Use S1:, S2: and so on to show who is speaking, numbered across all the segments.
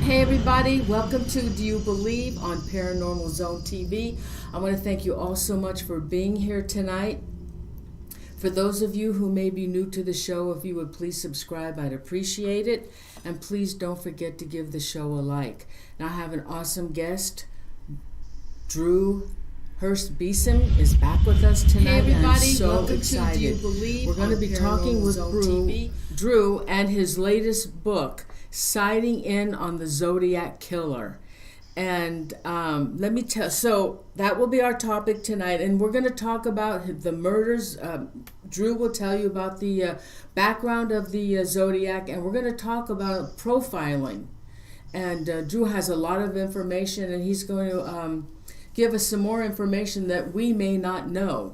S1: Hey everybody, welcome to Do You Believe on ParanormalZoneTV. I want to thank you all so much for being here tonight. For those of you who may be new to the show, if you would please subscribe, I'd appreciate it. And please don't forget to give the show a like. Now I have an awesome guest. Hurst Beeson is back with us tonight. Hey everybody, I'm so welcome excited. To Do You Believe We're going to be talking with Drew and his latest book, Sighting In on the Zodiac Killer. And let me tell, so that will be our topic tonight. And we're going to talk about the murders. Drew will tell you about the background of the Zodiac, and we're going to talk about profiling. And Drew has a lot of information, and he's going to give us some more information that we may not know.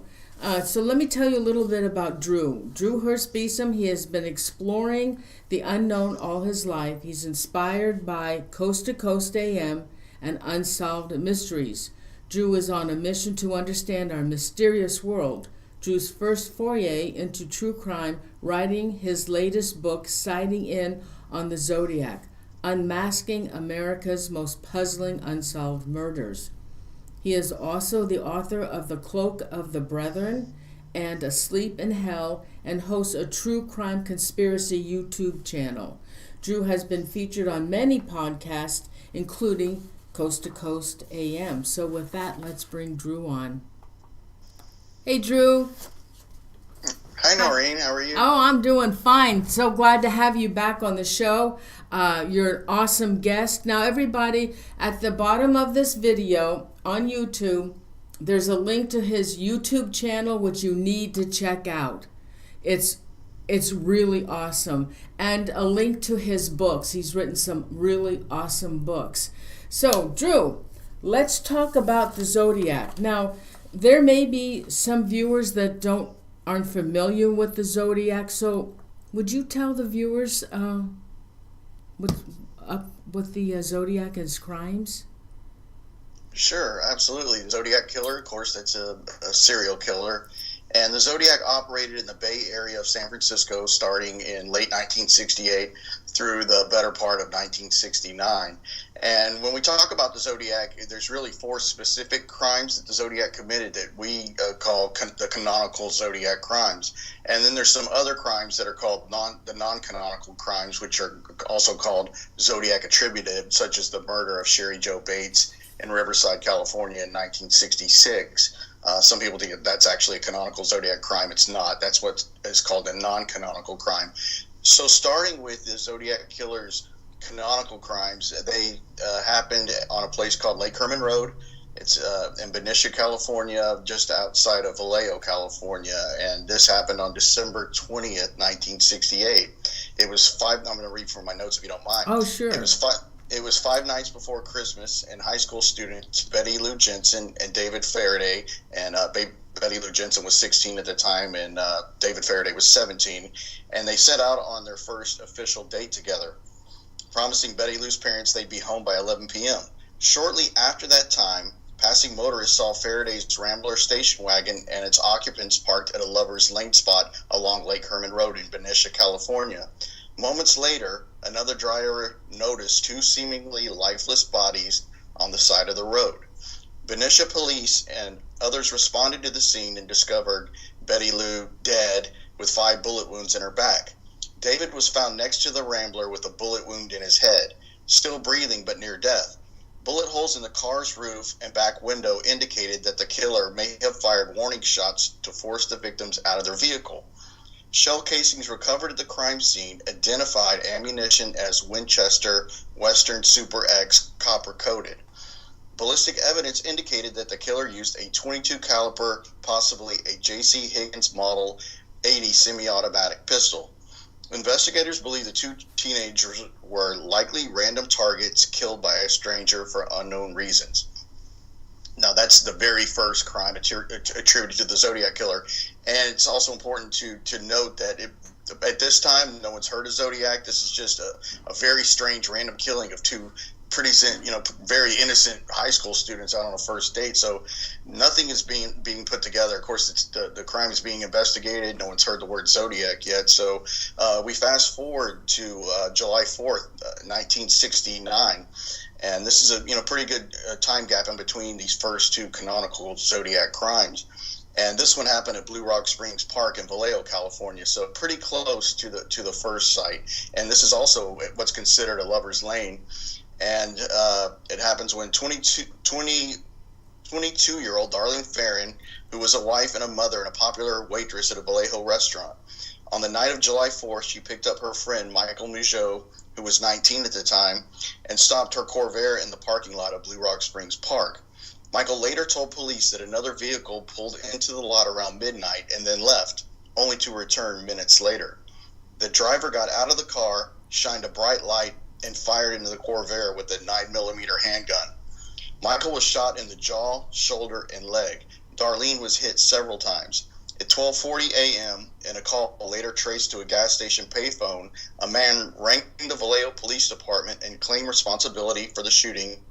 S1: So let me tell you a little bit about Drew. Drew Hurst Beeson, he has been exploring the unknown all his life. He's inspired by Coast to Coast AM and Unsolved Mysteries. Drew is on a mission to understand our mysterious world. Drew's first foray into true crime, writing his latest book, Sighting In on the Zodiac, Unmasking America's Most Puzzling Unsolved Murders. He is also the author of The Cloak of the Brethren and Asleep in Hell, and hosts a true crime conspiracy YouTube channel. Drew has been featured on many podcasts, including Coast to Coast AM. So with that, let's bring Drew on. Hey, Drew.
S2: Hi, Norene. How are you?
S1: Oh, I'm doing fine. So glad to have you back on the show. You're an awesome guest. Now, everybody, at the bottom of this video on YouTube, there's a link to his YouTube channel, which you need to check out. It's really awesome. And a link to his books. He's written some really awesome books. So, Drew, let's talk about the Zodiac. Now, there may be some viewers that aren't familiar with the Zodiac, so would you tell the viewers with the Zodiac and its crimes?
S2: Sure, absolutely. The Zodiac Killer, of course, that's a serial killer. And the Zodiac operated in the Bay Area of San Francisco starting in late 1968 through the better part of 1969. And when we talk about the Zodiac, there's really four specific crimes that the Zodiac committed that we call the canonical Zodiac crimes. And then there's some other crimes that are called the non-canonical crimes, which are also called Zodiac attributed, such as the murder of Sherry Jo Bates in Riverside, California in 1966. Some people think that's actually a canonical Zodiac crime. It's not. That's what is called a non-canonical crime. So starting with the Zodiac Killer's canonical crimes, they happened on a place called Herman Road. It's in Berryessa, California, just outside of Vallejo, California. And this happened on December 20th, 1968. It was I'm going to read from my notes if you don't mind.
S1: Oh, sure.
S2: It was 5 nights before Christmas, and high school students Betty Lou Jensen and David Faraday, and Betty Lou Jensen was 16 at the time, and David Faraday was 17, and they set out on their first official date together, promising Betty Lou's parents they'd be home by 11 p.m. Shortly after that time, passing motorists saw Faraday's Rambler station wagon and its occupants parked at a lover's lane spot along Lake Herman Road in Berryessa, California. Moments later, another driver noticed two seemingly lifeless bodies on the side of the road. Berryessa police and others responded to the scene and discovered Betty Lou dead with 5 bullet wounds in her back. David was found next to the Rambler with a bullet wound in his head, still breathing but near death. Bullet holes in the car's roof and back window indicated that the killer may have fired warning shots to force the victims out of their vehicle. Shell casings recovered at the crime scene identified ammunition as Winchester Western Super X copper-coated. Ballistic evidence indicated that the killer used a .22 caliber, possibly a J.C. Higgins Model 80 semi-automatic pistol. Investigators believe the two teenagers were likely random targets killed by a stranger for unknown reasons. Now, that's the very first crime attributed to the Zodiac Killer. And it's also important to note that at this time, no one's heard of Zodiac. This is just a very strange random killing of two very innocent high school students out on a first date. So nothing is being put together. Of course, the crime is being investigated. No one's heard the word Zodiac yet. So we fast forward to July 4th, 1969. And this is a pretty good time gap in between these first two canonical Zodiac crimes. And this one happened at Blue Rock Springs Park in Vallejo, California, so pretty close to the first site. And this is also what's considered a lover's lane. And it happens when 22-year-old Darlene Ferrin, who was a wife and a mother and a popular waitress at a Vallejo restaurant. On the night of July 4th, she picked up her friend Michael Mougeot, who was 19 at the time, and stopped her Corvair in the parking lot of Blue Rock Springs Park. Michael later told police that another vehicle pulled into the lot around midnight and then left, only to return minutes later. The driver got out of the car, shined a bright light, and fired into the Corvair with a 9mm handgun. Michael was shot in the jaw, shoulder, and leg. Darlene was hit several times. At 12:40 a.m., in a call later traced to a gas station payphone, a man rang the Vallejo Police Department and claimed responsibility for the shooting,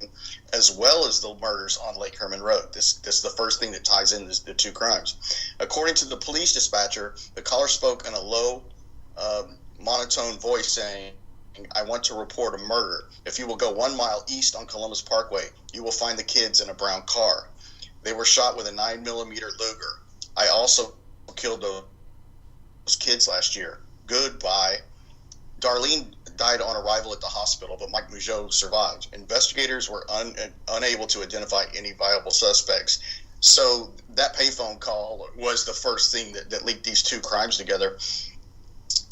S2: as well as the murders on Lake Herman Road. This is the first thing that ties in the two crimes. According to the police dispatcher, the caller spoke in a low, monotone voice saying, "I want to report a murder. If you will go 1 mile east on Columbus Parkway, you will find the kids in a brown car. They were shot with a 9mm Luger. I also killed those kids last year. Goodbye." Darlene died on arrival at the hospital, but Mike Mougeot survived. Investigators were unable to identify any viable suspects. So that payphone call was the first thing that linked these two crimes together.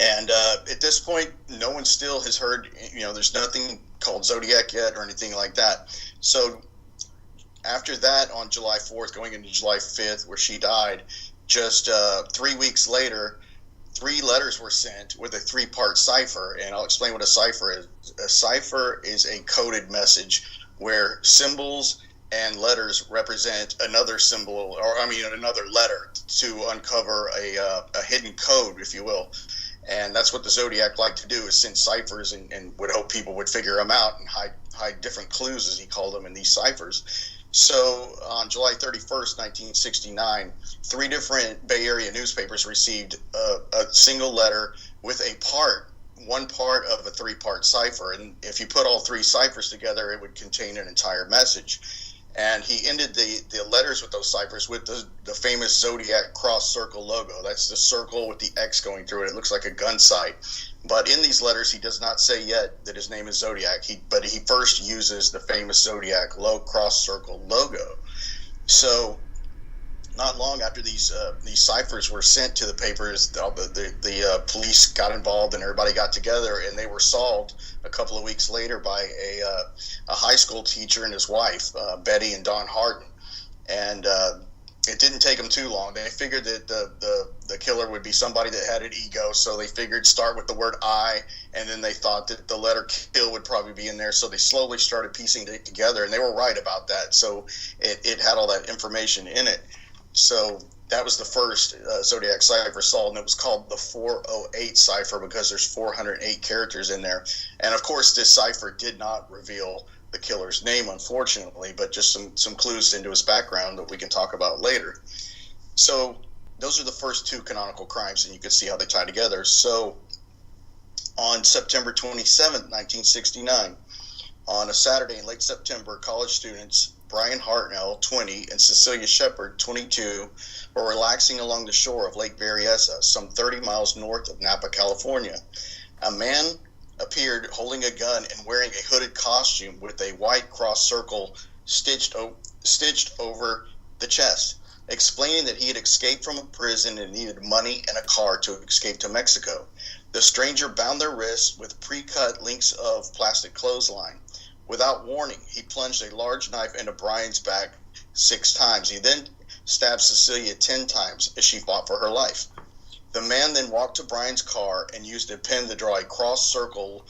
S2: And at this point, no one still has heard, there's nothing called Zodiac yet or anything like that. So after that, on July 4th, going into July 5th, where she died, just 3 weeks later, 3 letters were sent with a 3-part cipher. And I'll explain what a cipher is. A cipher is a coded message where symbols and letters represent another symbol, another letter, to uncover a hidden code, if you will. And that's what the Zodiac liked to do, is send ciphers and would hope people would figure them out and hide different clues, as he called them, in these ciphers. So on July 31st, 1969, 3 different Bay Area newspapers received a single letter with one part of a 3-part cipher. And if you put all 3 ciphers together, it would contain an entire message. And he ended the letters with those ciphers with the famous Zodiac cross circle logo. That's the circle with the X going through it. It looks like a gun sight. But in these letters, he does not say yet that his name is Zodiac. But he first uses the famous Zodiac cross circle logo. So not long after these ciphers were sent to the papers, the police got involved and everybody got together, and they were solved a couple of weeks later by a high school teacher and his wife, Betty and Don Harden. And it didn't take them too long. They figured that the killer would be somebody that had an ego, so they figured start with the word I, and then they thought that the letter kill would probably be in there, so they slowly started piecing it together, and they were right about that. So it had all that information in it. So that was the first Zodiac cipher solved, and it was called the 408 cipher because there's 408 characters in there. And of course, this cipher did not reveal the killer's name, unfortunately, but just some clues into his background that we can talk about later. So those are the first 2 canonical crimes, and you can see how they tie together. So on September 27th, 1969, on a Saturday in late September, college students Brian Hartnell, 20, and Cecilia Shepard, 22, were relaxing along the shore of Lake Berryessa, some 30 miles north of Napa, California. A man appeared holding a gun and wearing a hooded costume with a white cross circle stitched over the chest, explaining that he had escaped from a prison and needed money and a car to escape to Mexico. The stranger bound their wrists with pre-cut links of plastic clothesline. Without warning, he plunged a large knife into Brian's back 6 times. He then stabbed Cecilia 10 times as she fought for her life. The man then walked to Brian's car and used a pen to draw a cross circle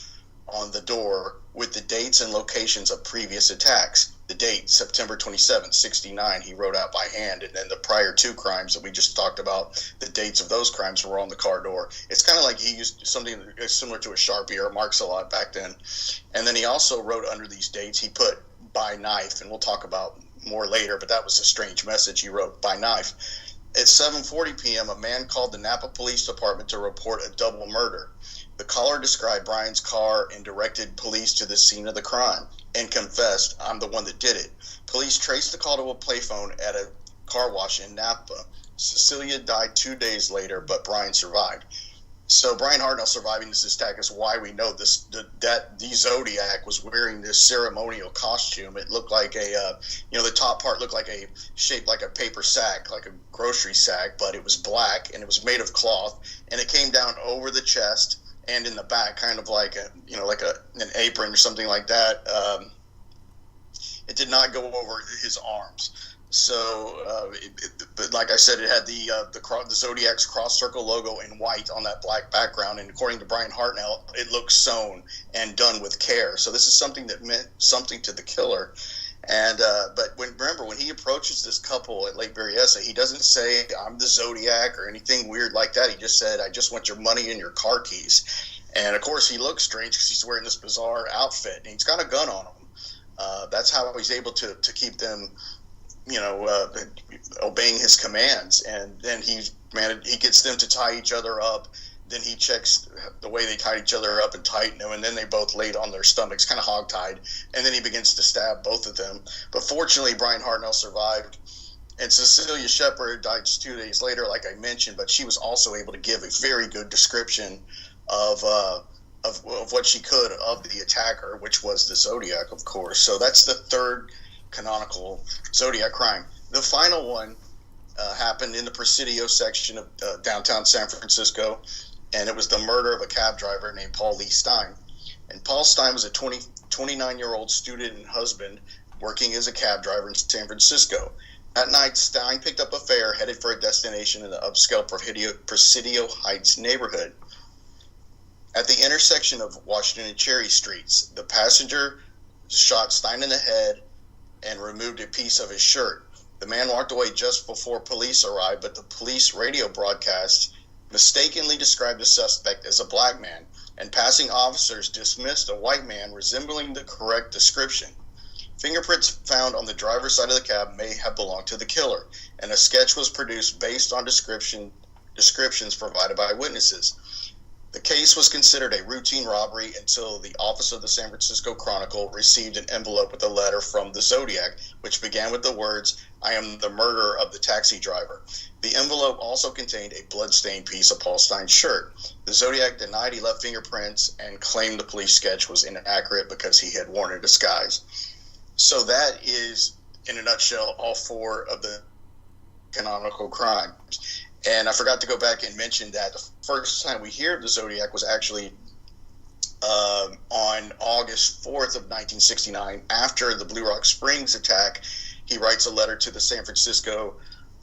S2: on the door with the dates and locations of previous attacks. the date, September 27th, 69, he wrote out by hand. And then the prior two crimes that we just talked about, the dates of those crimes were on the car door. It's kind of like he used something similar to a Sharpie or a Marks-a-Lot back then. And then he also wrote under these dates, he put by knife, and we'll talk about more later, but that was a strange message he wrote, by knife. At 7:40 p.m., a man called the Napa Police Department to report a double murder. The caller described Brian's car and directed police to the scene of the crime and confessed, "I'm the one that did it." Police traced the call to a payphone at a car wash in Napa. Cecilia died 2 days later, but Brian survived. So Brian Hartnell surviving this attack is why we know this, that the Zodiac was wearing this ceremonial costume. It looked like a, the top part looked like shaped like a paper sack, like a grocery sack, but it was black and it was made of cloth, and it came down over the chest and in the back, kind of like an apron or something like that. It did not go over his arms. So, but like I said, it had the Zodiac's cross circle logo in white on that black background, and according to Brian Hartnell, it looked sewn and done with care. So this is something that meant something to the killer. And but remember, when he approaches this couple at Lake Berryessa, he doesn't say, "I'm the Zodiac" or anything weird like that. He just said, "I just want your money and your car keys." And of course, he looks strange because he's wearing this bizarre outfit, and he's got a gun on him. That's how he's able to keep them, obeying his commands. And then he gets them to tie each other up. Then he checks the way they tied each other up and tighten them, and then they both laid on their stomachs, kind of hogtied, and then he begins to stab both of them. But fortunately, Brian Hartnell survived, and Cecilia Shepard died 2 days later, like I mentioned, but she was also able to give a very good description of what she could of the attacker, which was the Zodiac, of course. So that's the third canonical Zodiac crime. The final one happened in the Presidio section of downtown San Francisco, and it was the murder of a cab driver named Paul Lee Stein. And Paul Stein was a 29-year-old student and husband working as a cab driver in San Francisco. That night, Stein picked up a fare headed for a destination in the upscale Presidio Heights neighborhood. At the intersection of Washington and Cherry Streets, the passenger shot Stein in the head and removed a piece of his shirt. The man walked away just before police arrived, but the police radio broadcast mistakenly described the suspect as a black man, and passing officers dismissed a white man resembling the correct description. Fingerprints found on the driver's side of the cab may have belonged to the killer, and a sketch was produced based on descriptions provided by witnesses. The case was considered a routine robbery until the office of the San Francisco Chronicle received an envelope with a letter from the Zodiac, which began with the words, "I am the murderer of the taxi driver." The envelope also contained a blood-stained piece of Paul Stein's shirt. The Zodiac denied he left fingerprints and claimed the police sketch was inaccurate because he had worn a disguise. So that is, in a nutshell, all four of the canonical crimes. And I forgot to go back and mention that the first time we hear of the Zodiac was actually on August 4th of 1969. After the Blue Rock Springs attack, he writes a letter to the San Francisco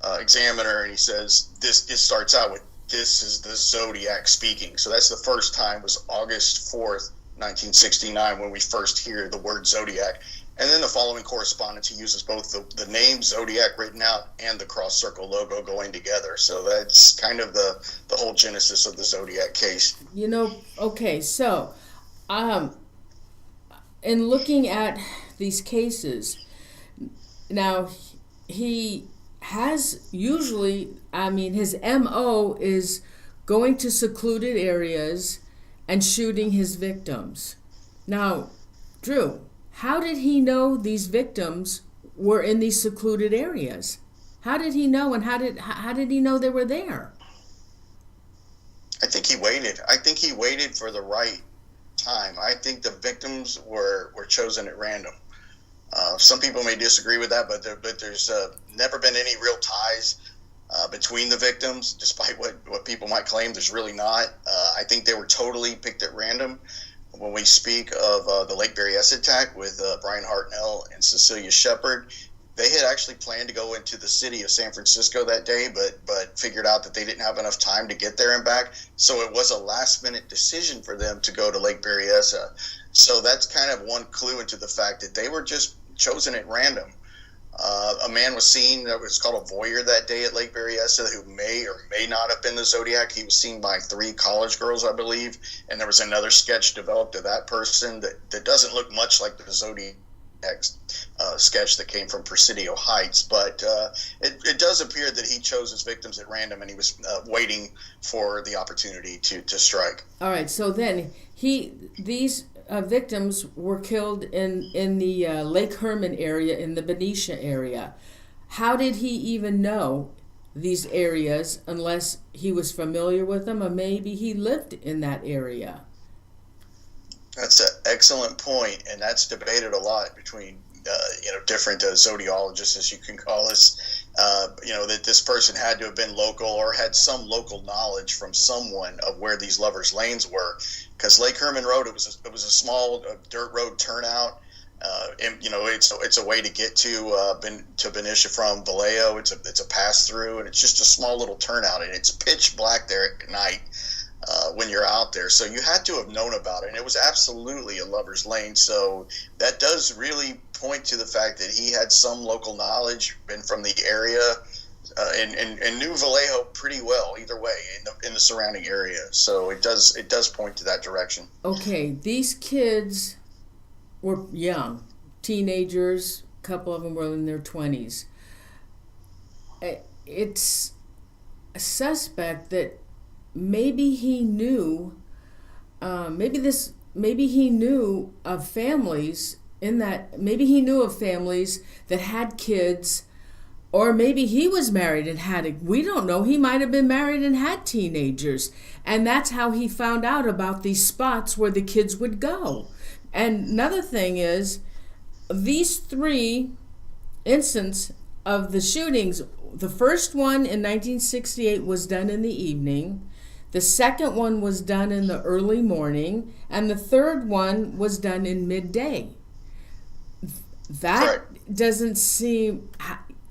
S2: Examiner, and he says, it starts out with, "This is the Zodiac speaking." So that's the first time, was August 4th, 1969, when we first hear the word Zodiac. And then the following correspondence, he uses both the name Zodiac written out and the cross circle logo going together. So that's kind of the whole genesis of the Zodiac case.
S1: Okay, so in looking at these cases, now he has usually, his MO is going to secluded areas and shooting his victims. Now, Drew, how did he know these victims were in these secluded areas? How did he know, and how did he know they were there?
S2: I think he waited. I think he waited for the right time. I think the victims were chosen at random. Some people may disagree with that, but there's never been any real ties between the victims, despite what people might claim. There's really not. I think they were totally picked at random. When we speak of the Lake Berryessa attack with Brian Hartnell and Cecilia Shepard, they had actually planned to go into the city of San Francisco that day, but figured out that they didn't have enough time to get there and back. So it was a last-minute decision for them to go to Lake Berryessa. So that's kind of one clue into the fact that they were just chosen at random. A man was seen, that was called a voyeur that day at Lake Berryessa, who may or may not have been the Zodiac. He was seen by 3 college girls, I believe, and there was another sketch developed of that person that doesn't look much like the Zodiac sketch that came from Presidio Heights, but it does appear that he chose his victims at random, and he was waiting for the opportunity to strike.
S1: All right, so then these victims were killed in the Lake Herman area, in the Berryessa area. How did he even know these areas unless he was familiar with them, or maybe he lived in that area?
S2: That's an excellent point, and that's debated a lot between different zodiologists, as you can call us. That this person had to have been local or had some local knowledge from someone of where these lovers' lanes were, because Lake Herman Road, it was a small dirt road turnout. And it's a way to get to Berryessa from Vallejo. It's a pass through, and it's just a small little turnout, and it's pitch black there at night. When you're out there. So you had to have known about it, and it was absolutely a lover's lane. So that does really point to the fact that he had some local knowledge, been from the area, and knew Vallejo pretty well either way in the surrounding area. So it does point to that direction.
S1: Okay, these kids were young, teenagers, a couple of them were in their 20s. It's a suspect that maybe he knew, maybe he knew of families that had kids, or maybe he was married and we don't know, he might have been married and had teenagers, and that's how he found out about these spots where the kids would go. And another thing is, these 3 instances of the shootings, the first one in 1968 was done in the evening. The second one was done in the early morning, and the third one was done in midday. That doesn't seem...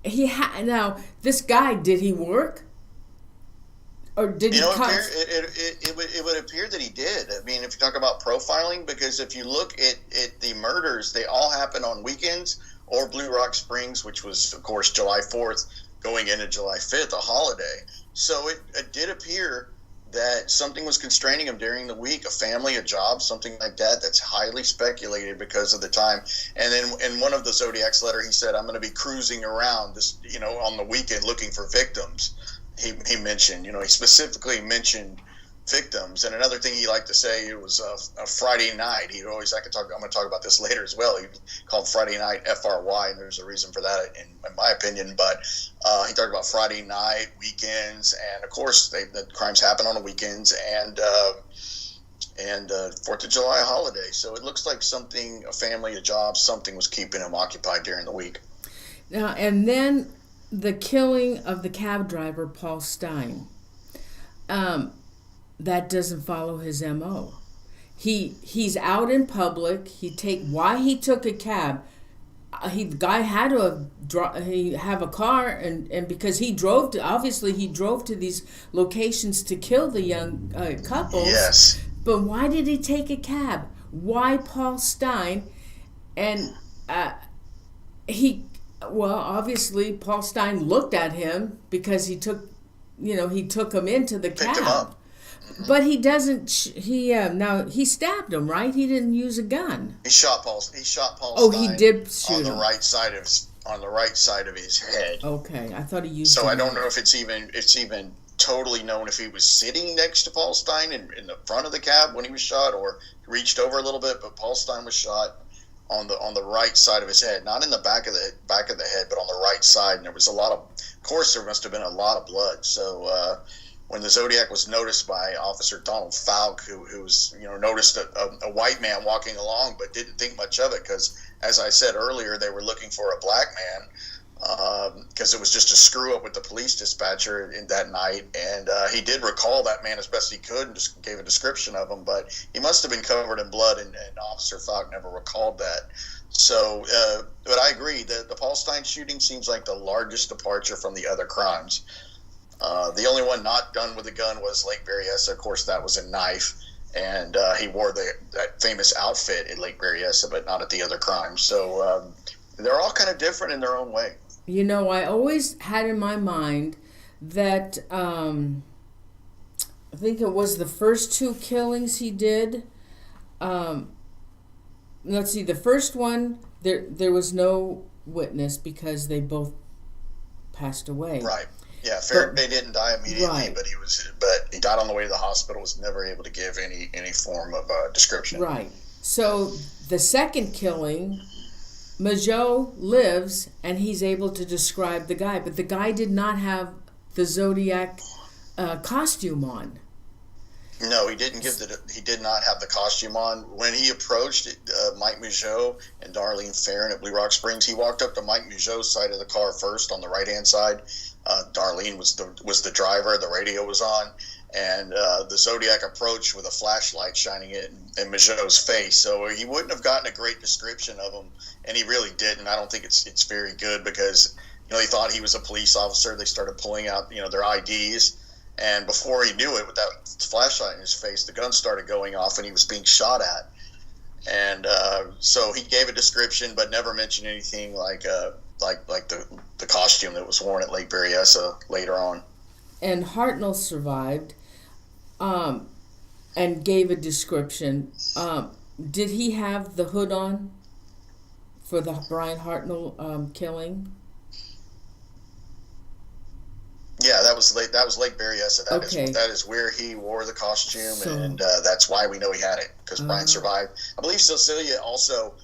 S1: Now, this guy, did he work? Or did he...
S2: It would appear that he did. I mean, if you talk about profiling, because if you look at the murders, they all happen on weekends, or Blue Rock Springs, which was, of course, July 4th, going into July 5th, a holiday. So it did appear that something was constraining him during the week, a family, a job, something like that. That's highly speculated because of the time. And then in one of the Zodiac's letter, he said, I'm going to be cruising around this, on the weekend looking for victims. He mentioned, he specifically mentioned victims. And another thing he liked to say, it was a Friday night. I'm going to talk about this later as well. He called Friday night FRY, and there's a reason for that in my opinion. But he talked about Friday night, weekends, and of course the crimes happen on the weekends, and 4th of July holiday. So it looks like something, a family, a job, something was keeping him occupied during the week.
S1: Now, and then the killing of the cab driver, Paul Stine. That doesn't follow his MO. He's out in public. Why he took a cab? The guy had to have a car, and because he drove to these locations to kill the young couples.
S2: Yes.
S1: But why did he take a cab? Why Paul Stine? And obviously Paul Stine looked at him because he took him into the cab.
S2: Picked him up.
S1: But he doesn't. He stabbed him, right? He didn't use a gun.
S2: He shot Paul.
S1: Oh,
S2: Stein
S1: he did shoot
S2: on the
S1: him.
S2: right side of his head.
S1: Okay, I thought he used.
S2: So I don't know if it's even totally known if he was sitting next to Paul Stine in the front of the cab when he was shot, or reached over a little bit. But Paul Stine was shot on the right side of his head, not in the back of the head, but on the right side. And there was of course, there must have been a lot of blood. So. When the Zodiac was noticed by Officer Donald Falk, who was, noticed a white man walking along, but didn't think much of it because, as I said earlier, they were looking for a black man because it was just a screw up with the police dispatcher in that night. And he did recall that man as best he could and just gave a description of him, but he must have been covered in blood, and Officer Falk never recalled that. So, but I agree that the Paul Stine shooting seems like the largest departure from the other crimes. The only one not done with a gun was Lake Berryessa. Of course, that was a knife, and he wore that famous outfit at Lake Berryessa, but not at the other crimes. So, they're all kind of different in their own way.
S1: You know, I always had in my mind that I think it was the first 2 killings he did. Let's see, the first one, there was no witness because they both passed away.
S2: Right. Yeah, Faraday didn't die immediately, right. but he died on the way to the hospital. Was never able to give any form of description.
S1: Right. So the second killing, Majot lives and he's able to describe the guy, but the guy did not have the Zodiac costume on.
S2: No, he didn't he did not have the costume on. When he approached Mike Majot and Darlene Farron at Blue Rock Springs, he walked up to Mike Majot's side of the car first on the right-hand side. Darlene was the driver. The radio was on, and the Zodiac approached with a flashlight shining it in Majot's face. So he wouldn't have gotten a great description of him, and he really didn't. I don't think it's very good because they thought he was a police officer. They started pulling out their IDs. And before he knew it, with that flashlight in his face, the gun started going off and he was being shot at. And so he gave a description, but never mentioned anything like the costume that was worn at Lake Berryessa later on.
S1: And Hartnell survived and gave a description. Did he have the hood on for the Brian Hartnell killing?
S2: Yeah, that was Lake Berryessa. That is where he wore the costume, and that's why we know he had it, because Brian survived. I believe Cecilia also,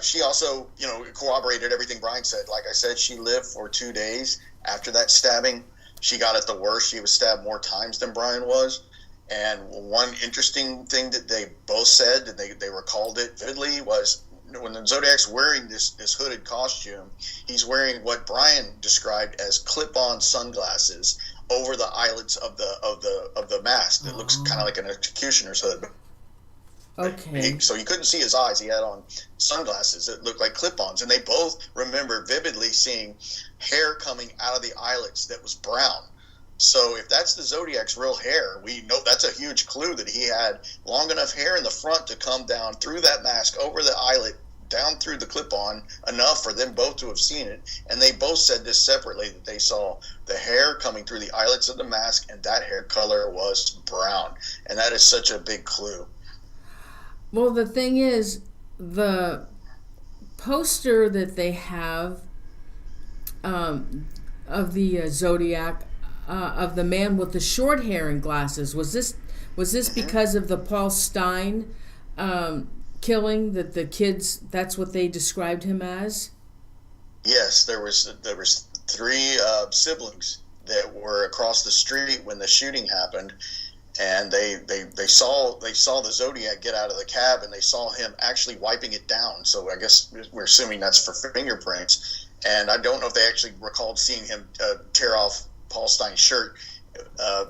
S2: she also corroborated everything Brian said. Like I said, she lived for 2 days after that stabbing. She got it the worst. She was stabbed more times than Brian was. And one interesting thing that they both said, and they recalled it vividly, was when the Zodiac's wearing this hooded costume, he's wearing what Brian described as clip-on sunglasses over the eyelets of the mask. It looks kind of like an executioner's hood.
S1: Okay.
S2: So you couldn't see his eyes. He had on sunglasses that looked like clip-ons, and they both remember vividly seeing hair coming out of the eyelets that was brown. So if that's the Zodiac's real hair, we know that's a huge clue that he had long enough hair in the front to come down through that mask, over the eyelet, down through the clip-on, enough for them both to have seen it. And they both said this separately, that they saw the hair coming through the eyelets of the mask, and that hair color was brown. And that is such a big clue.
S1: Well, the thing is, the poster that they have of the Zodiac, of the man with the short hair and glasses, was this because of the Paul Stein killing, that the kids, that's what they described him as? Yes,
S2: there was 3 siblings that were across the street when the shooting happened, and they saw the Zodiac get out of the cab, and they saw him actually wiping it down. So I guess we're assuming that's for fingerprints, and I don't know if they actually recalled seeing him tear off Paul Stein's shirt,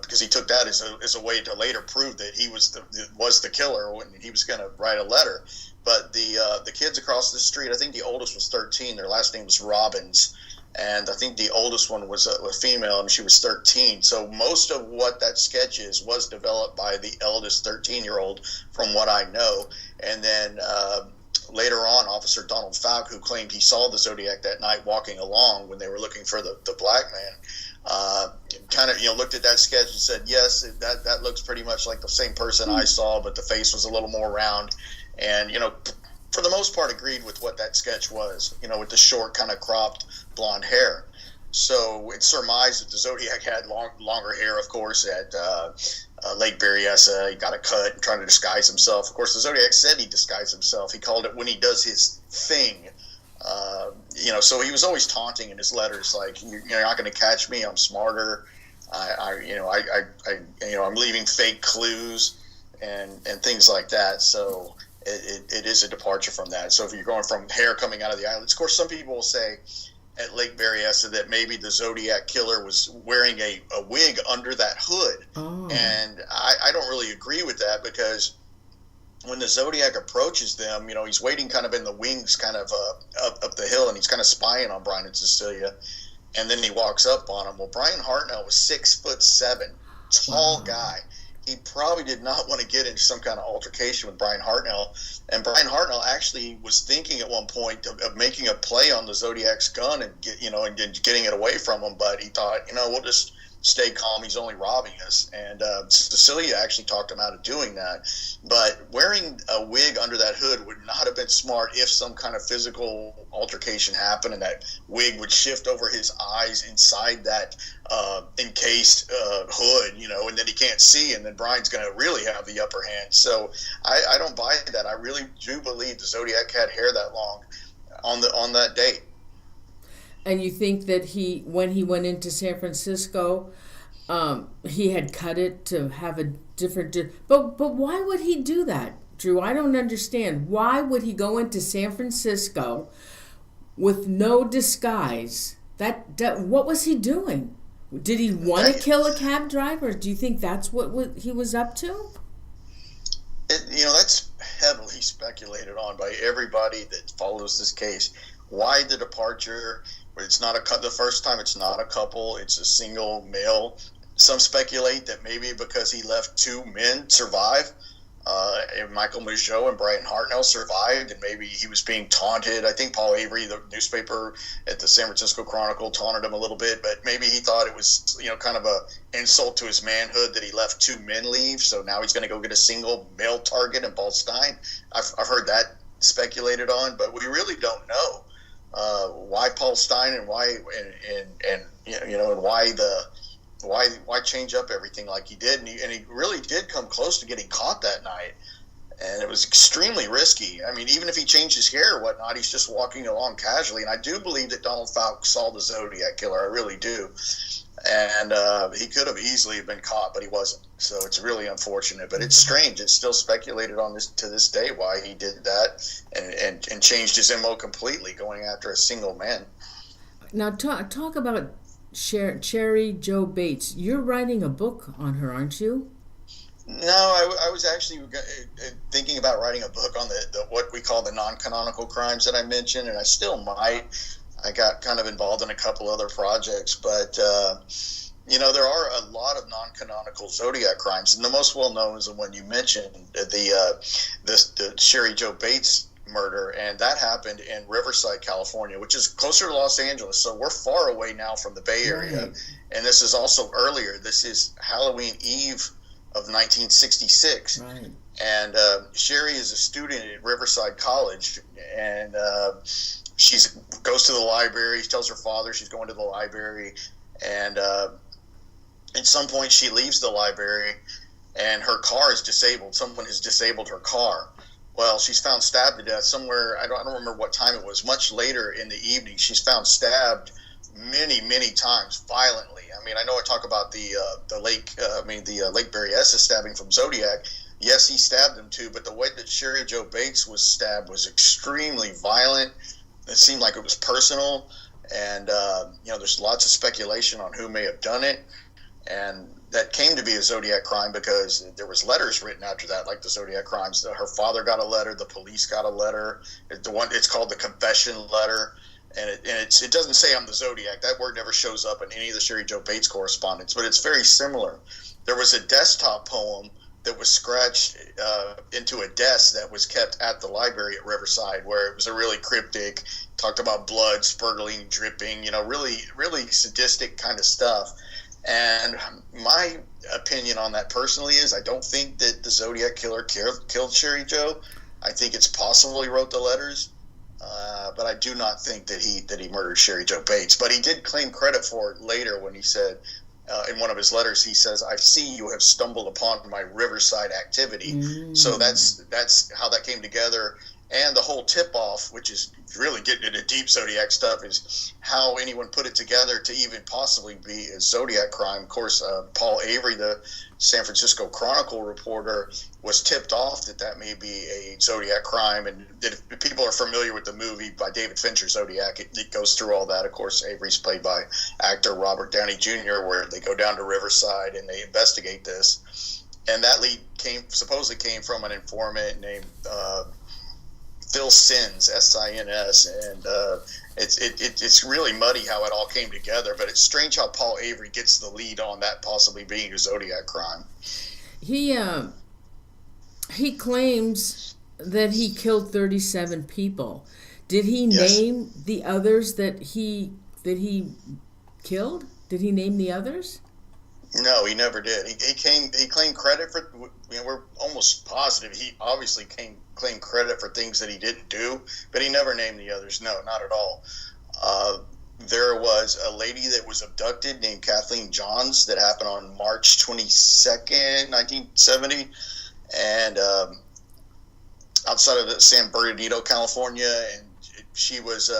S2: because he took that as a way to later prove that he was the killer when he was going to write a letter. But the kids across the street, I think the oldest was 13. Their last name was Robbins, and I think the oldest one was a female, and she was 13. So most of what that sketch is was developed by the eldest 13-year-old, from what I know. And then later on, Officer Donald Falk, who claimed he saw the Zodiac that night walking along when they were looking for the black man, kind of looked at that sketch and said, yes, that looks pretty much like the same person I saw, but the face was a little more round. And for the most part agreed with what that sketch was, with the short, kind of cropped blonde hair. So it's surmised that the Zodiac had longer hair, of course, at Lake Berryessa. He got a cut and trying to disguise himself. Of course, the Zodiac said he disguised himself. He called it when he does his thing. So he was always taunting in his letters, like, you're not going to catch me. I'm smarter. I'm leaving fake clues and things like that. So it is a departure from that. So if you're going from hair coming out of the eyelids, of course, some people will say at Lake Berryessa that maybe the Zodiac Killer was wearing a wig under that hood. Oh. And I don't really agree with that, because when the Zodiac approaches them, he's waiting kind of in the wings, kind of up the hill, and he's kind of spying on Brian and Cecilia, and then he walks up on him. Well, Brian Hartnell was 6'7", tall guy. he probably did not want to get into some kind of altercation with Brian Hartnell. And Brian Hartnell actually was thinking at one point of making a play on the Zodiac's gun and and getting it away from him. But he thought, we'll just stay calm. He's only robbing us. And Cecilia actually talked him out of doing that. But wearing a wig under that hood would not have been smart if some kind of physical altercation happened and that wig would shift over his eyes inside that encased hood, and then he can't see, and then Brian's going to really have the upper hand. So I don't buy that. I really do believe the Zodiac had hair that long on that date.
S1: And you think that when he went into San Francisco, he had cut it to have a different... But why would he do that, Drew? I don't understand. Why would he go into San Francisco with no disguise? What was he doing? Did he want to kill a cab driver? Do you think that's what he was up to?
S2: That's heavily speculated on by everybody that follows this case. Why the departure? It's not the first time. It's not a couple. It's a single male. Some speculate that maybe because he left two men survive, and Michael Mageau and Brian Hartnell survived, and maybe he was being taunted. I think Paul Avery, the newspaper at the San Francisco Chronicle, taunted him a little bit, but maybe he thought it was, kind of a insult to his manhood that he left two men leave, so now he's going to go get a single male target in Paul Stine. I've heard that speculated on, but we really don't know why Paul Stine and why why change up everything like he did, and he really did come close to getting caught that night, and it was extremely risky. I mean, even if he changed his hair or whatnot, he's just walking along casually, and I do believe that Donald Falk saw the Zodiac Killer. I really do, and he could have easily been caught, but he wasn't. So it's really unfortunate, but it's strange. It's still speculated on this to this day why he did that and changed his MO completely, going after a single man.
S1: Now talk about Cheny Jo Bates. You're writing a book on her, aren't you?
S2: No, I was actually thinking about writing a book on the what we call the non-canonical crimes that I mentioned, and I still might. I got kind of involved in a couple other projects, but there are a lot of non-canonical Zodiac crimes, and the most well-known is the one you mentioned, the Cheny Jo Bates murder, and that happened in Riverside, California, which is closer to Los Angeles, so we're far away now from the Bay Area. Right. And this is also earlier. This is Halloween Eve of 1966. Right. And Cheny is a student at Riverside College, and she goes to the library. She tells her father she's going to the library, and at some point she leaves the library, and her car is disabled. Someone has disabled her car. Well, she's found stabbed to death somewhere. I don't remember what time it was. Much later in the evening, she's found stabbed many, many times violently. I mean, I know I talk about the Lake Berryessa stabbing from Zodiac. Yes, he stabbed him too, but the way that Cheny Jo Bates was stabbed was extremely violent. It seemed like it was personal, and there's lots of speculation on who may have done it, and that came to be a Zodiac crime because there was letters written after that, like the Zodiac crimes. Her father got a letter, the police got a letter. It's called the confession letter, and it doesn't say I'm the Zodiac. That word never shows up in any of the Cheny Jo Bates correspondence, but it's very similar. There was a desktop poem that was scratched into a desk that was kept at the library at Riverside, where it was a really cryptic, talked about blood spurtling, dripping, really, really sadistic kind of stuff. And my opinion on that personally is I don't think that the Zodiac Killer killed Cheny Jo. I think it's possible he wrote the letters, but I do not think that he murdered Cheny Jo Bates. But he did claim credit for it later when he said, in one of his letters, he says, "I see you have stumbled upon my Riverside activity." Mm. So that's how that came together. And the whole tip-off, which is really getting into deep Zodiac stuff, is how anyone put it together to even possibly be a Zodiac crime. Of course, Paul Avery, the San Francisco Chronicle reporter, was tipped off that may be a Zodiac crime. And if people are familiar with the movie by David Fincher, Zodiac, it goes through all that. Of course, Avery's played by actor Robert Downey Jr., where they go down to Riverside and they investigate this. And that lead supposedly came from an informant named Phil Sins, S-I-N-S, and it's really muddy how it all came together, but it's strange how Paul Avery gets the lead on that possibly being a Zodiac crime.
S1: he claims that he killed 37 people. Did he name the others that he killed? Did he name the others?
S2: No, he never did. He claimed credit for. We're almost positive he obviously claimed credit for things that he didn't do, but he never named the others. No, not at all. There was a lady that was abducted named Kathleen Johns that happened on March 22nd, 1970, and outside of San Bernardino, California, and she was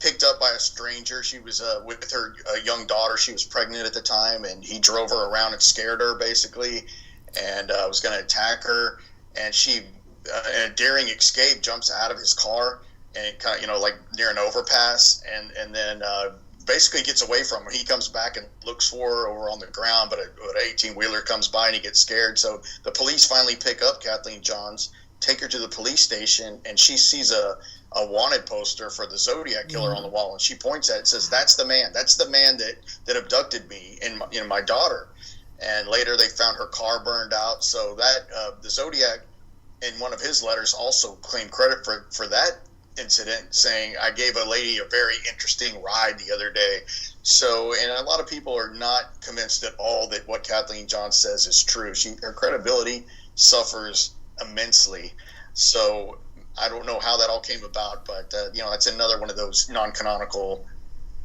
S2: picked up by a stranger. She was with her young daughter. She was pregnant at the time, and he drove her around and scared her, basically, and was going to attack her. And she, in a daring escape, jumps out of his car and kind of, like near an overpass, and then basically gets away from her. He comes back and looks for her over on the ground, but an 18-wheeler comes by and he gets scared. So the police finally pick up Kathleen Johns, take her to the police station, and she sees a wanted poster for the Zodiac Killer on the wall, and she points at it and says, that's the man that abducted me and my daughter. And later they found her car burned out. So that the Zodiac, in one of his letters, also claimed credit for that incident, saying, I gave a lady a very interesting ride the other day. So, and a lot of people are not convinced at all that what Kathleen Johns says is true. Her credibility suffers immensely. So I don't know how that all came about, but it's another one of those non-canonical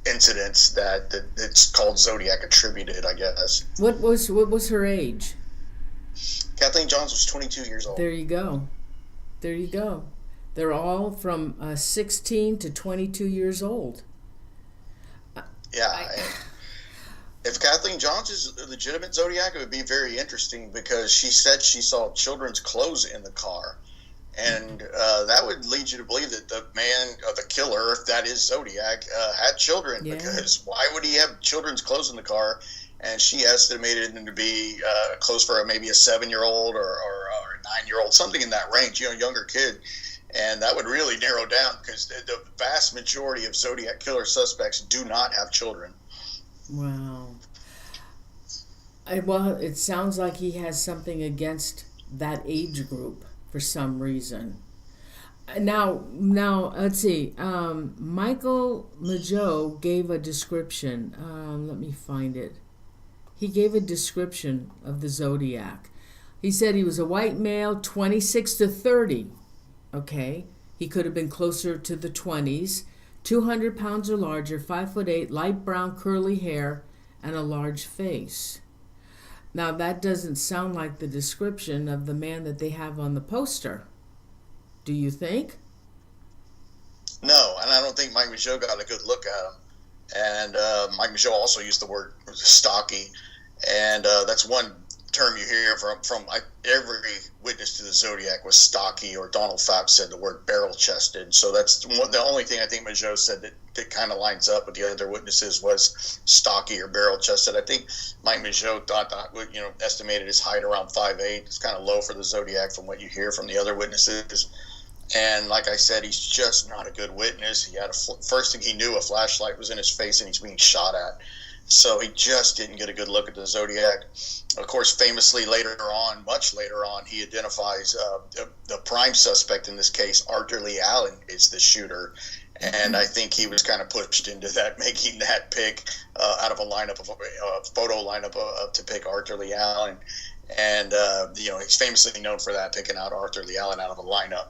S2: incidents that it's called Zodiac attributed, I guess.
S1: What was her age?
S2: Kathleen Johns was 22 years old.
S1: There you go. They're all from 16 to 22 years old.
S2: Yeah. If Kathleen Johns is a legitimate Zodiac, it would be very interesting, because she said she saw children's clothes in the car. And that would lead you to believe that the man, the killer, if that is Zodiac, had children. Because why would he have children's clothes in the car? And she estimated them to be close for maybe a 7-year-old or a 9-year-old, something in that range, younger kid. And that would really narrow down, because the vast majority of Zodiac killer suspects do not have children.
S1: Wow. Well, it sounds like he has something against that age group for some reason. Now, let's see. Michael Mageau gave a description. Let me find it. He gave a description of the Zodiac. He said he was a white male, 26 to 30. Okay, he could have been closer to the 20s, 200 pounds or larger, 5'8", light brown curly hair, and a large face. Now, that doesn't sound like the description of the man that they have on the poster. Do you think?
S2: No, and I don't think Mike Mageau got a good look at him. And Mike Mageau also used the word stocky, and that's one term you hear from every witness to the Zodiac was stocky, or Donald Fapp said the word barrel-chested. So that's the only thing I think Mageau said that kind of lines up with the other witnesses was stocky or barrel-chested. I think Mike Mageau estimated his height around 5'8". It's kind of low for the Zodiac from what you hear from the other witnesses. And like I said, he's just not a good witness. He had first thing he knew, a flashlight was in his face and he's being shot at. So he just didn't get a good look at the Zodiac. Of course, famously much later on, he identifies the prime suspect in this case, Arthur Lee Allen, is the shooter. And I think he was kind of pushed into that, making that pick out of a lineup, of a photo lineup to pick Arthur Lee Allen. And, he's famously known for that, picking out Arthur Lee Allen out of a lineup.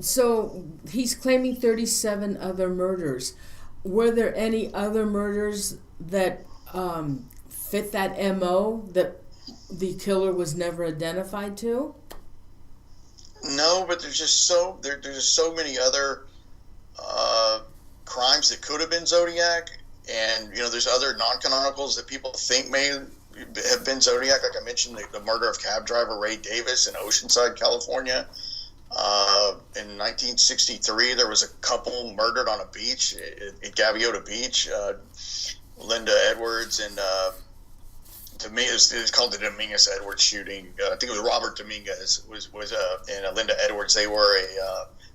S1: So he's claiming 37 other murders. Were there any other murders that fit that MO that the killer was never identified to?
S2: No, but there's just so many other crimes that could have been Zodiac, and there's other non-canonicals that people think may have been Zodiac. Like I mentioned, the murder of cab driver Ray Davis in Oceanside, California. In 1963, there was a couple murdered on a beach at Gaviota Beach. Linda Edwards and it was called the Dominguez Edwards shooting. I think it was Robert Dominguez and Linda Edwards. They were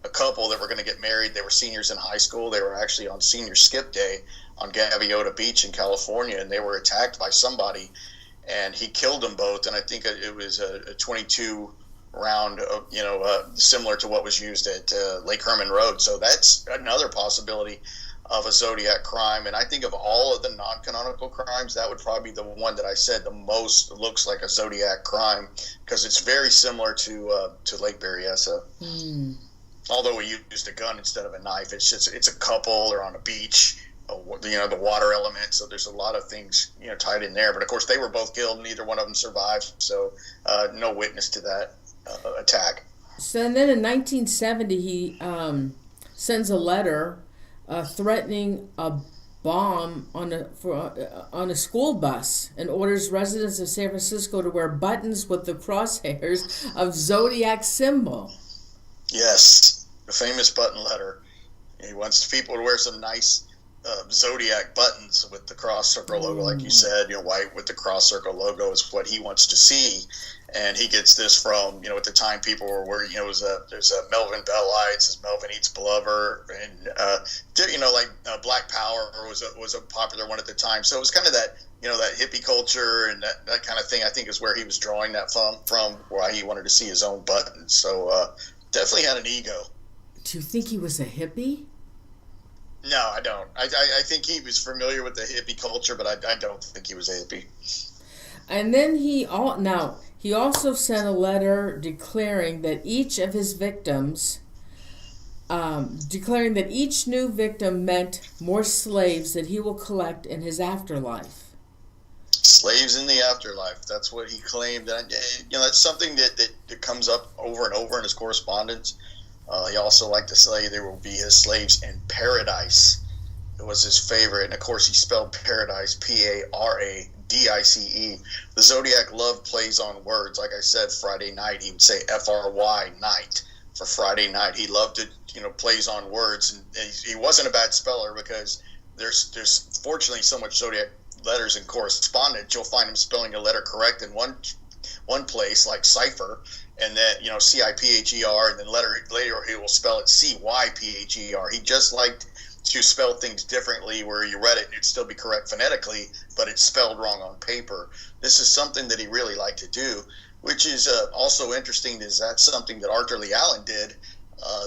S2: a couple that were going to get married. They were seniors in high school. They were actually on senior skip day on Gaviota Beach in California, and they were attacked by somebody, and he killed them both. And I think it was a 22 round, similar to what was used at Lake Herman Road. So that's another possibility of a Zodiac crime. And I think of all of the non-canonical crimes, that would probably be the one that I said the most looks like a Zodiac crime, because it's very similar to Lake Berryessa. Although we used a gun instead of a knife, it's a couple or on a beach, the water element. So there's a lot of things tied in there. But of course, they were both killed. Neither one of them survived. So no witness to that attack.
S1: So and then in 1970, he sends a letter threatening a bomb on a school bus, and orders residents of San Francisco to wear buttons with the crosshairs of Zodiac symbol.
S2: Yes, the famous button letter. He wants people to wear some nice Zodiac buttons with the cross circle logo, like you said. White with the cross circle logo is what he wants to see. And he gets this from, at the time people were wearing, there's a Melvin Belli, it says Melvin Eats Blubber, and, Black Power was a popular one at the time. So it was kind of that, that hippie culture and that kind of thing, I think is where he was drawing that from why he wanted to see his own buttons. So definitely had an ego.
S1: Do you think he was a hippie?
S2: No, I don't. I think he was familiar with the hippie culture, but I don't think he was a hippie.
S1: And then he also sent a letter declaring that each new victim meant more slaves that he will collect in his afterlife.
S2: Slaves in the afterlife. That's what he claimed. That's something that comes up over and over in his correspondence. He also liked to say there will be his slaves in paradise. It was his favorite. And of course, he spelled paradise Paradice. The Zodiac love plays on words. Like I said, Friday night, he would say FRY night for Friday night. He loved it, plays on words. And he wasn't a bad speller, because there's fortunately so much Zodiac letters in correspondence. You'll find him spelling a letter correct in one place, like cipher, and then CIPHER, and then later he will spell it CYPHER. He just liked to spell things differently, where you read it and it'd still be correct phonetically, but it's spelled wrong on paper. This is something that he really liked to do, which is also interesting. Is that something that Arthur Lee Allen did,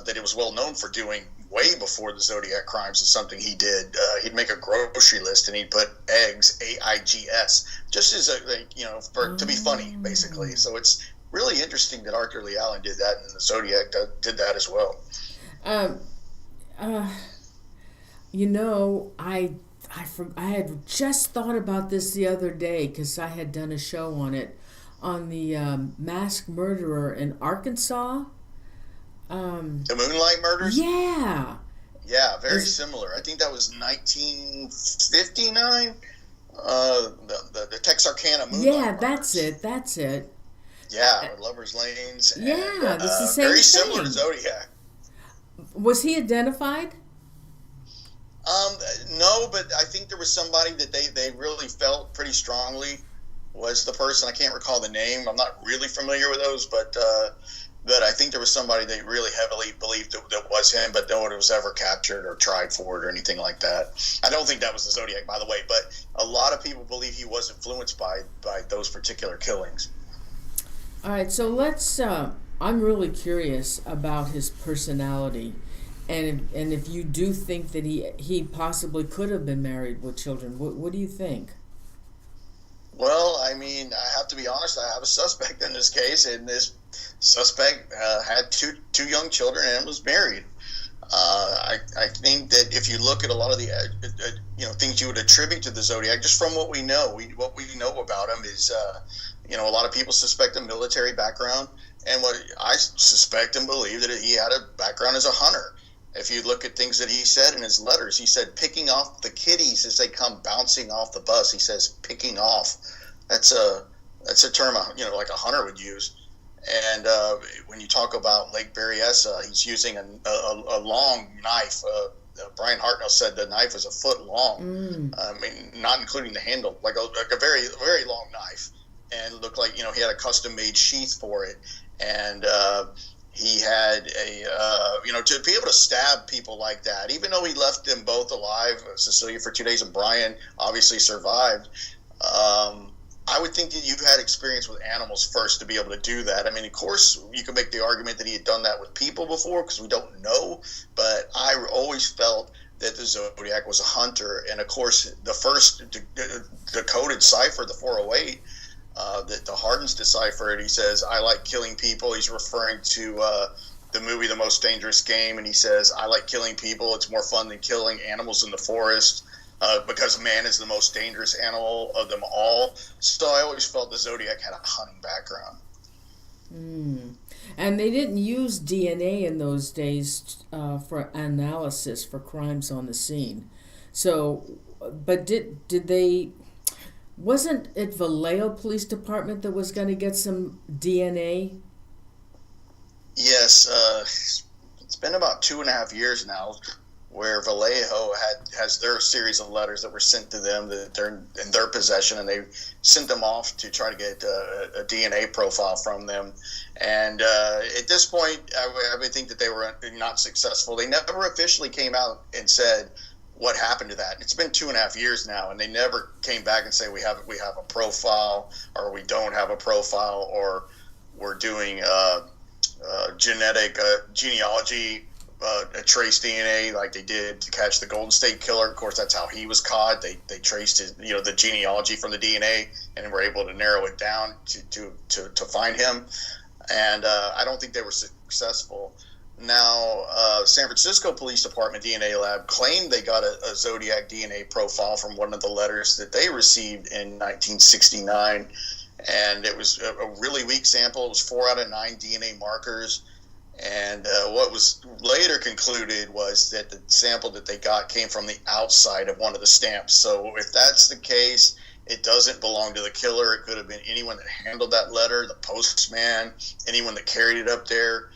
S2: that it was well known for doing way before the Zodiac crimes? Is something he did. He'd make a grocery list and he'd put eggs, AIGS, just as to be funny, basically. So it's really interesting that Arthur Lee Allen did that, and the Zodiac did that as well.
S1: I had just thought about this the other day, because I had done a show on it, on the masked murderer in Arkansas.
S2: The Moonlight Murders?
S1: Yeah.
S2: Yeah, very similar. I think that was 1959. The Texarkana Moonlight Murders.
S1: That's it.
S2: Yeah, Lover's Lanes.
S1: Yeah, that's the same
S2: very
S1: thing.
S2: Similar to Zodiac.
S1: Was he identified?
S2: No, but I think there was somebody that they really felt pretty strongly was the person. I can't recall the name. I'm not really familiar with those, but I think there was somebody they really heavily believed that was him, but no one was ever captured or tried for it or anything like that. I don't think that was the Zodiac, by the way, but a lot of people believe he was influenced by those particular killings.
S1: All right, so let's. I'm really curious about his personality. And if you do think that he possibly could have been married with children, what do you think?
S2: Well, I mean, I have to be honest. I have a suspect in this case, and this suspect had two young children and was married. I think that if you look at a lot of the things you would attribute to the Zodiac, just from what we know, what we know about him is a lot of people suspect a military background, and what I suspect and believe that he had a background as a hunter. If you look at things that he said in his letters, he said picking off the kitties as they come bouncing off the bus. He says picking off. That's a term like a hunter would use. And when you talk about Lake Berryessa, he's using a long knife. Brian Hartnell said the knife was a foot long. I mean, not including the handle, like a very, very long knife, and it looked like he had a custom made sheath for it. And he had to be able to stab people like that, even though he left them both alive, Cecilia for 2 days and Brian obviously survived. I would think that you had experience with animals first to be able to do that. I mean, of course, you could make the argument that he had done that with people before because we don't know, but I always felt that the Zodiac was a hunter. And, of course, the first decoded cipher, the 408, that the Hardens deciphered, he says, I like killing people. He's referring to the movie The Most Dangerous Game, and he says, I like killing people. It's more fun than killing animals in the forest. Because man is the most dangerous animal of them all. So I always felt the Zodiac had a hunting background.
S1: And they didn't use DNA in those days for analysis for crimes on the scene. So, but did they... Wasn't it Vallejo Police Department that was going to get some DNA?
S2: Yes. It's been about 2.5 years now, where Vallejo has their series of letters that were sent to them that they're in their possession, and they sent them off to try to get a DNA profile from them. And at this point, I would think that they were not successful. They never officially came out and said what happened to that. It's been 2.5 years now, and they never came back and say we have a profile, or we don't have a profile, or we're doing genetic genealogy. Trace DNA like they did to catch the Golden State Killer. Of course, that's how he was caught. They traced his, the genealogy from the DNA, and were able to narrow it down to find him. And I don't think they were successful. Now, San Francisco Police Department DNA lab claimed they got a Zodiac DNA profile from one of the letters that they received in 1969, and it was a really weak sample. It was 4 out of 9 DNA markers. And what was later concluded was that the sample that they got came from the outside of one of the stamps. So if that's the case, it doesn't belong to the killer. It could have been anyone that handled that letter, the postman, anyone that carried it up there.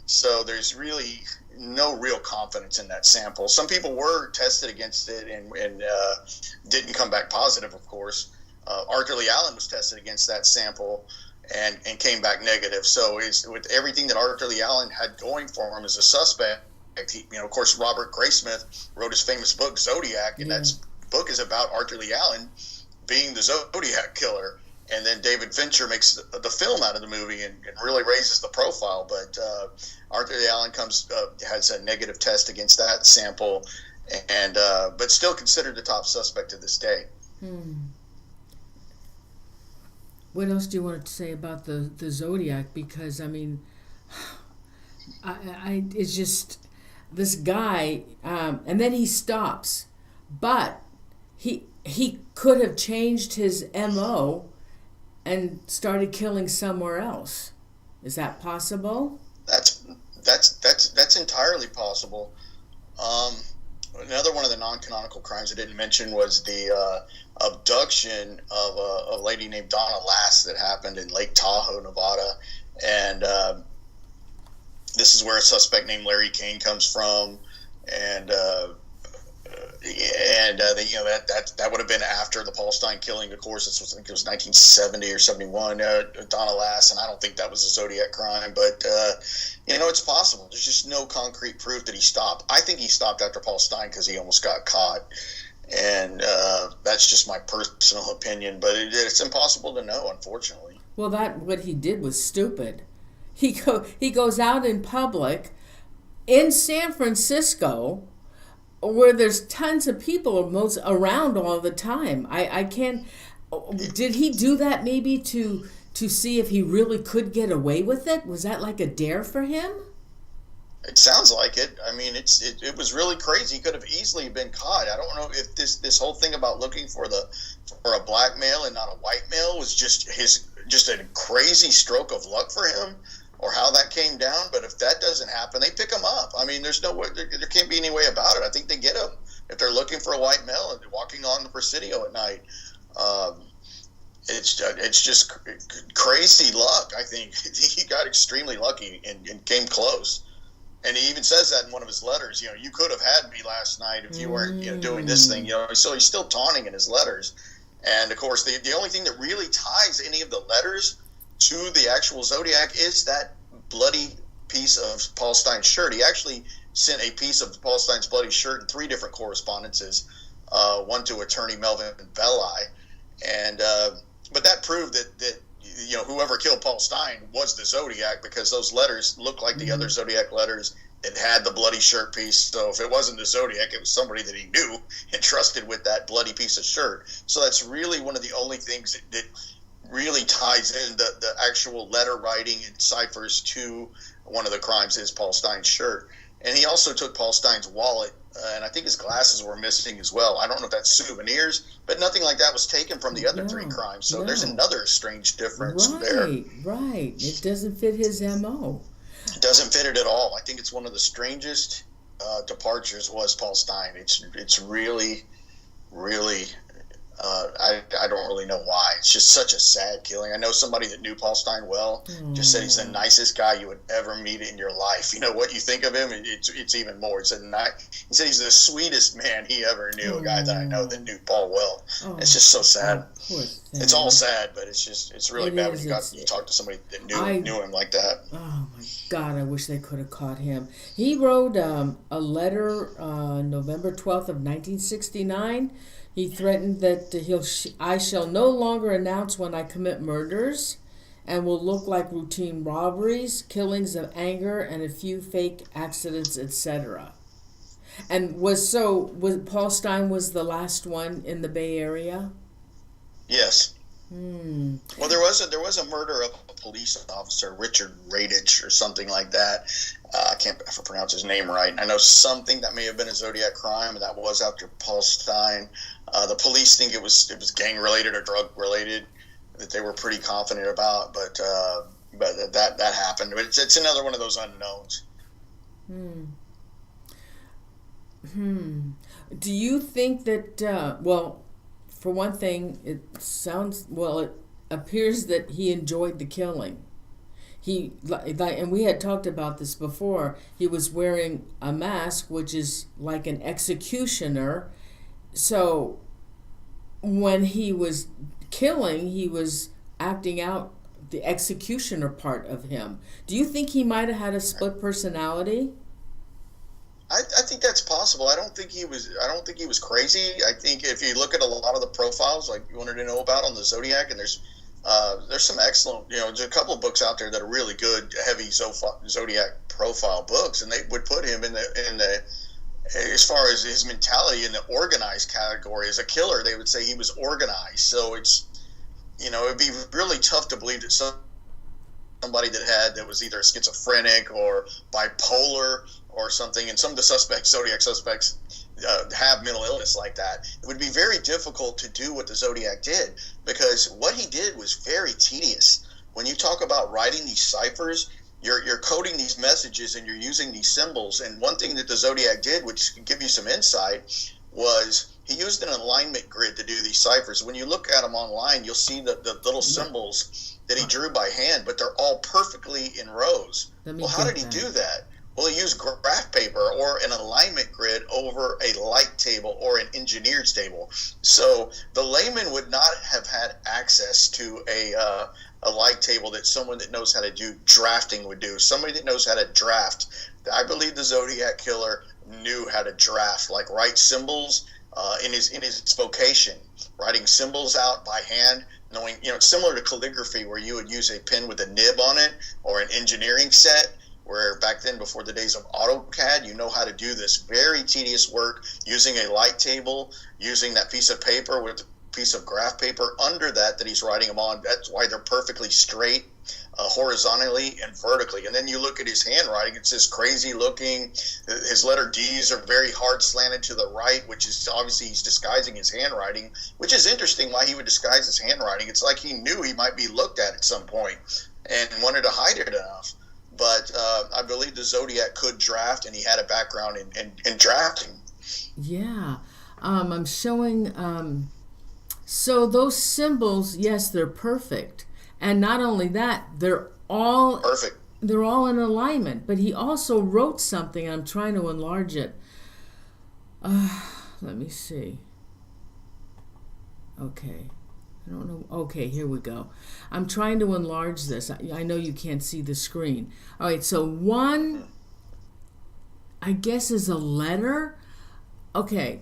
S2: So there's really no real confidence in that sample. Some people were tested against it and didn't come back positive, of course. Arthur Lee Allen was tested against that sample and came back negative. So with everything that Arthur Lee Allen had going for him as a suspect, of course, Robert Graysmith wrote his famous book, Zodiac, and that book is about Arthur Lee Allen being the Zodiac Killer. And then David Fincher makes the film out of the movie and really raises the profile. But Arthur Lee Allen has a negative test against that sample, and but still considered the top suspect to this day.
S1: What else do you want to say about the Zodiac? Because, I mean, it's just this guy, and then he stops. But he could have changed his MO and started killing somewhere else. Is that possible?
S2: That's entirely possible. Another one of the non-canonical crimes I didn't mention was the abduction of a lady named Donna Lass that happened in Lake Tahoe, Nevada. And this is where a suspect named Larry Kane comes from. And that would have been after the Paul Stein killing. Of course, I think it was 1970 or 71, Donna Lass, and I don't think that was a Zodiac crime, but it's possible. There's just no concrete proof that he stopped. I think he stopped after Paul Stein because he almost got caught, and that's just my personal opinion, but it's impossible to know, unfortunately.
S1: Well, what he did was stupid. He goes out in public in San Francisco, where there's tons of people around all the time. I can't. Did he do that maybe to see if he really could get away with it? Was that like a dare for him?
S2: It sounds like it. I mean, it was really crazy. He could have easily been caught. I don't know if this whole thing about looking for a black male and not a white male was just a crazy stroke of luck for him, or how that came down. But if that doesn't happen, they pick him up. I mean, there's no way, there can't be any way about it. I think they get him if they're looking for a white male and walking on the Presidio at night. It's just crazy luck. I think he got extremely lucky and came close. And he even says that in one of his letters. You could have had me last night if you weren't doing this thing. So he's still taunting in his letters. And of course, the only thing that really ties any of the letters to the actual Zodiac is that bloody piece of Paul Stein's shirt. He actually sent a piece of Paul Stein's bloody shirt in 3 different correspondences, one to attorney Melvin Belli, and but that proved that whoever killed Paul Stein was the Zodiac, because those letters looked like the other Zodiac letters. It had the bloody shirt piece, so if it wasn't the Zodiac, it was somebody that he knew and trusted with that bloody piece of shirt. So that's really one of the only things that really ties in the actual letter writing and ciphers to one of the crimes is Paul Stein's shirt. And he also took Paul Stein's wallet, and I think his glasses were missing as well. I don't know if that's souvenirs, but nothing like that was taken from the other 3 crimes. So there's another strange difference there.
S1: Right. It doesn't fit his MO.
S2: It doesn't fit it at all. I think it's one of the strangest departures was Paul Stein. It's really, really, I don't really know why. It's just such a sad killing. I know somebody that knew Paul Stein well just said he's the nicest guy you would ever meet in your life. You know what you think of him, it's even more. He said he's the sweetest man he ever knew. A guy that I know that knew Paul well. It's just so sad. It's all sad, but it's really bad when you talk to somebody that knew him like that.
S1: Oh my God! I wish they could have caught him. He wrote a letter November 12th of 1969. He threatened that I shall no longer announce when I commit murders, and will look like routine robberies, killings of anger, and a few fake accidents, etc. And was Paul Stein was the last one in the Bay Area?
S2: Yes. Well, there was a murder of a police officer, Richard Radich or something like that. I can't ever pronounce his name right. I know something that may have been a Zodiac crime, and that was after Paul Stein. The police think it was gang related or drug related, that they were pretty confident about, but that happened. It's another one of those unknowns.
S1: Do you think that for one thing, it appears that he enjoyed the killing. And we had talked about this before. He was wearing a mask, which is like an executioner. So when he was killing, he was acting out the executioner part of him. Do you think he might have had a split personality?
S2: I think that's possible. I don't think he was crazy. I think if you look at a lot of the profiles, like you wanted to know about on the Zodiac, and there's some excellent, there's a couple of books out there that are really good, heavy Zodiac profile books, and they would put him in the as far as his mentality in the organized category. As a killer, they would say he was organized. So it's, it'd be really tough to believe that somebody that was either schizophrenic or bipolar or something, and some of the Zodiac suspects have mental illness like that. It would be very difficult to do what the Zodiac did, because what he did was very tedious. When you talk about writing these ciphers, you're coding these messages and you're using these symbols. And one thing that the Zodiac did, which can give you some insight, was he used an alignment grid to do these ciphers. When you look at them online, you'll see the little symbols that he drew by hand, but they're all perfectly in rows. Well, how did he do that? Well, he used graph paper or an alignment grid over a light table or an engineer's table. So the layman would not have had access to a light table that someone that knows how to do drafting would do. Somebody that knows how to draft. I believe the Zodiac Killer knew how to draft, like write symbols in his vocation, writing symbols out by hand, knowing, similar to calligraphy, where you would use a pen with a nib on it, or an engineering set, where back then, before the days of AutoCAD, you know how to do this very tedious work using a light table, using that piece of paper with a piece of graph paper under that he's writing them on. That's why they're perfectly straight, horizontally and vertically. And then you look at his handwriting, it's this crazy looking. His letter D's are very hard slanted to the right, which is obviously he's disguising his handwriting, which is interesting why he would disguise his handwriting. It's like he knew he might be looked at some point and wanted to hide it enough. But I believe the Zodiac could draft, and he had a background in drafting.
S1: Yeah. I'm showing... so those symbols, yes, they're perfect. And not only that, they're all...
S2: Perfect.
S1: They're all in alignment. But he also wrote something. I'm trying to enlarge it. Let me see. Okay. I don't know. Okay, here we go. I'm trying to enlarge this. I know you can't see the screen. All right, so one, I guess, is a letter. Okay,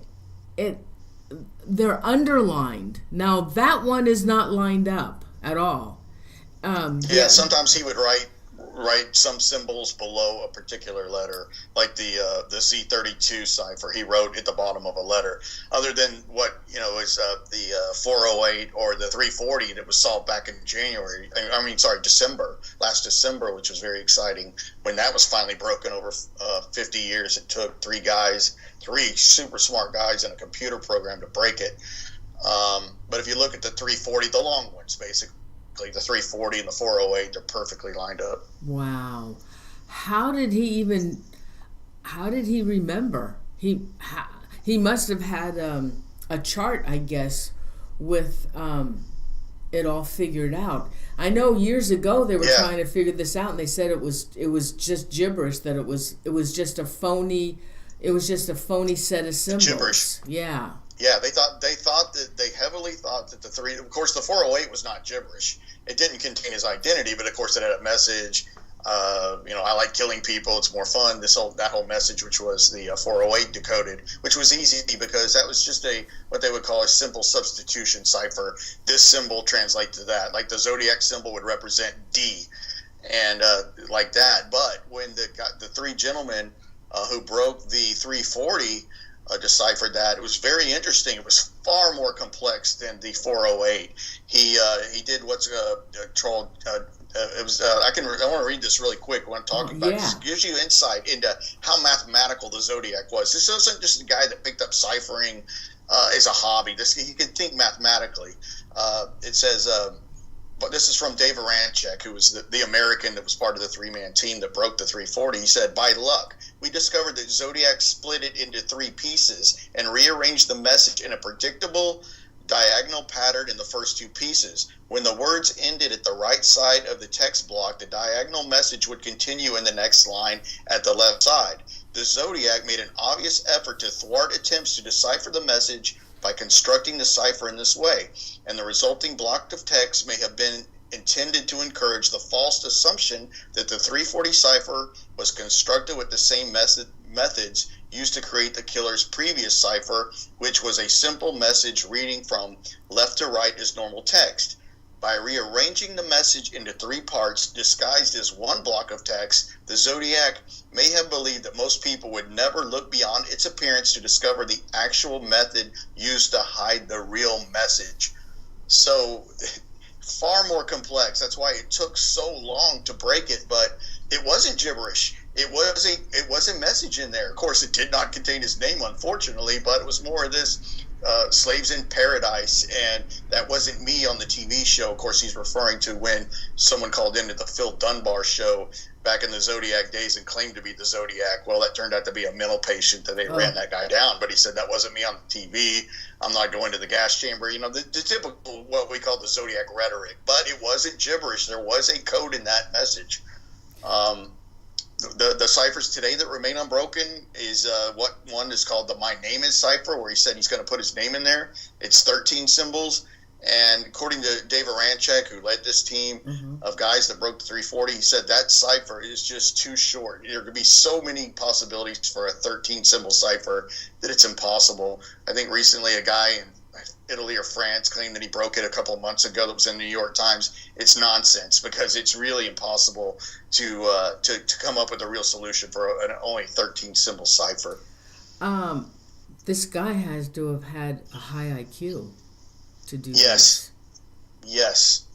S1: they're underlined. Now that one is not lined up at all.
S2: Yeah, sometimes he would write some symbols below a particular letter, like the Z32 cipher. He wrote at the bottom of a letter. Other than what is the 408 or the 340 that was solved back in December, last December, which was very exciting when that was finally broken over 50 years. It took three super smart guys in a computer program to break it. But if you look at the 340, the long ones, basically, the 340 and the 408, they're perfectly lined up.
S1: Wow. How did he remember? He must have had a chart, I guess, with it all figured out. I know years ago they were trying to figure this out, and they said it was just gibberish, that it was just a phony set of symbols.
S2: Gibberish.
S1: Yeah.
S2: Yeah, they heavily thought that the three, of course, the 408 was not gibberish. It didn't contain his identity, but of course it had a message. I like killing people. It's more fun. That whole message, which was the 408 decoded, which was easy because that was just what they would call a simple substitution cipher. This symbol translates to that. Like the Zodiac symbol would represent D, and like that. But when the three gentlemen who broke the 340 deciphered that, it was very interesting. It was far more complex than the 408. He did what's called. I want to read this really quick when I'm talking about it. It gives you insight into how mathematical the Zodiac was. This wasn't just a guy that picked up ciphering as a hobby. He could think mathematically. It says, but this is from Dave Aranchek, who was the American that was part of the three-man team that broke the 340. He said, by luck, we discovered that Zodiac split it into three pieces and rearranged the message in a predictable diagonal pattern in the first two pieces. When the words ended at the right side of the text block, the diagonal message would continue in the next line at the left side. The Zodiac made an obvious effort to thwart attempts to decipher the message by constructing the cipher in this way, and the resulting block of text may have been intended to encourage the false assumption that the 340 cipher was constructed with the same methods used to create the killer's previous cipher, which was a simple message reading from left to right as normal text. By rearranging the message into three parts disguised as one block of text, the Zodiac may have believed that most people would never look beyond its appearance to discover the actual method used to hide the real message. So, far more complex. That's why it took so long to break it, but it wasn't gibberish. It was a message in there. Of course, it did not contain his name, unfortunately, but it was more of this slaves in paradise, and that wasn't me on the TV show. Of course, he's referring to when someone called into the Phil Dunbar show back in the Zodiac days and claimed to be the Zodiac. Well, that turned out to be a mental patient that they ran that guy down, but he said that wasn't me on the TV. I'm not going to the gas chamber. The typical, what we call the Zodiac rhetoric, but it wasn't gibberish. There was a code in that message. The ciphers today that remain unbroken is what one is called the My Name Is cipher, where he said he's going to put his name in there. It's 13 symbols. And according to Dave Aranchek, who led this team of guys that broke the 340, he said that cipher is just too short. There could be so many possibilities for a 13-symbol cipher that it's impossible. I think recently a guy in Italy or France claimed that he broke it a couple of months ago. That was in the New York Times. It's nonsense because it's really impossible to come up with a real solution for an only 13-symbol cipher.
S1: This guy has to have had a high IQ to do
S2: this.
S1: Yes.
S2: Yes.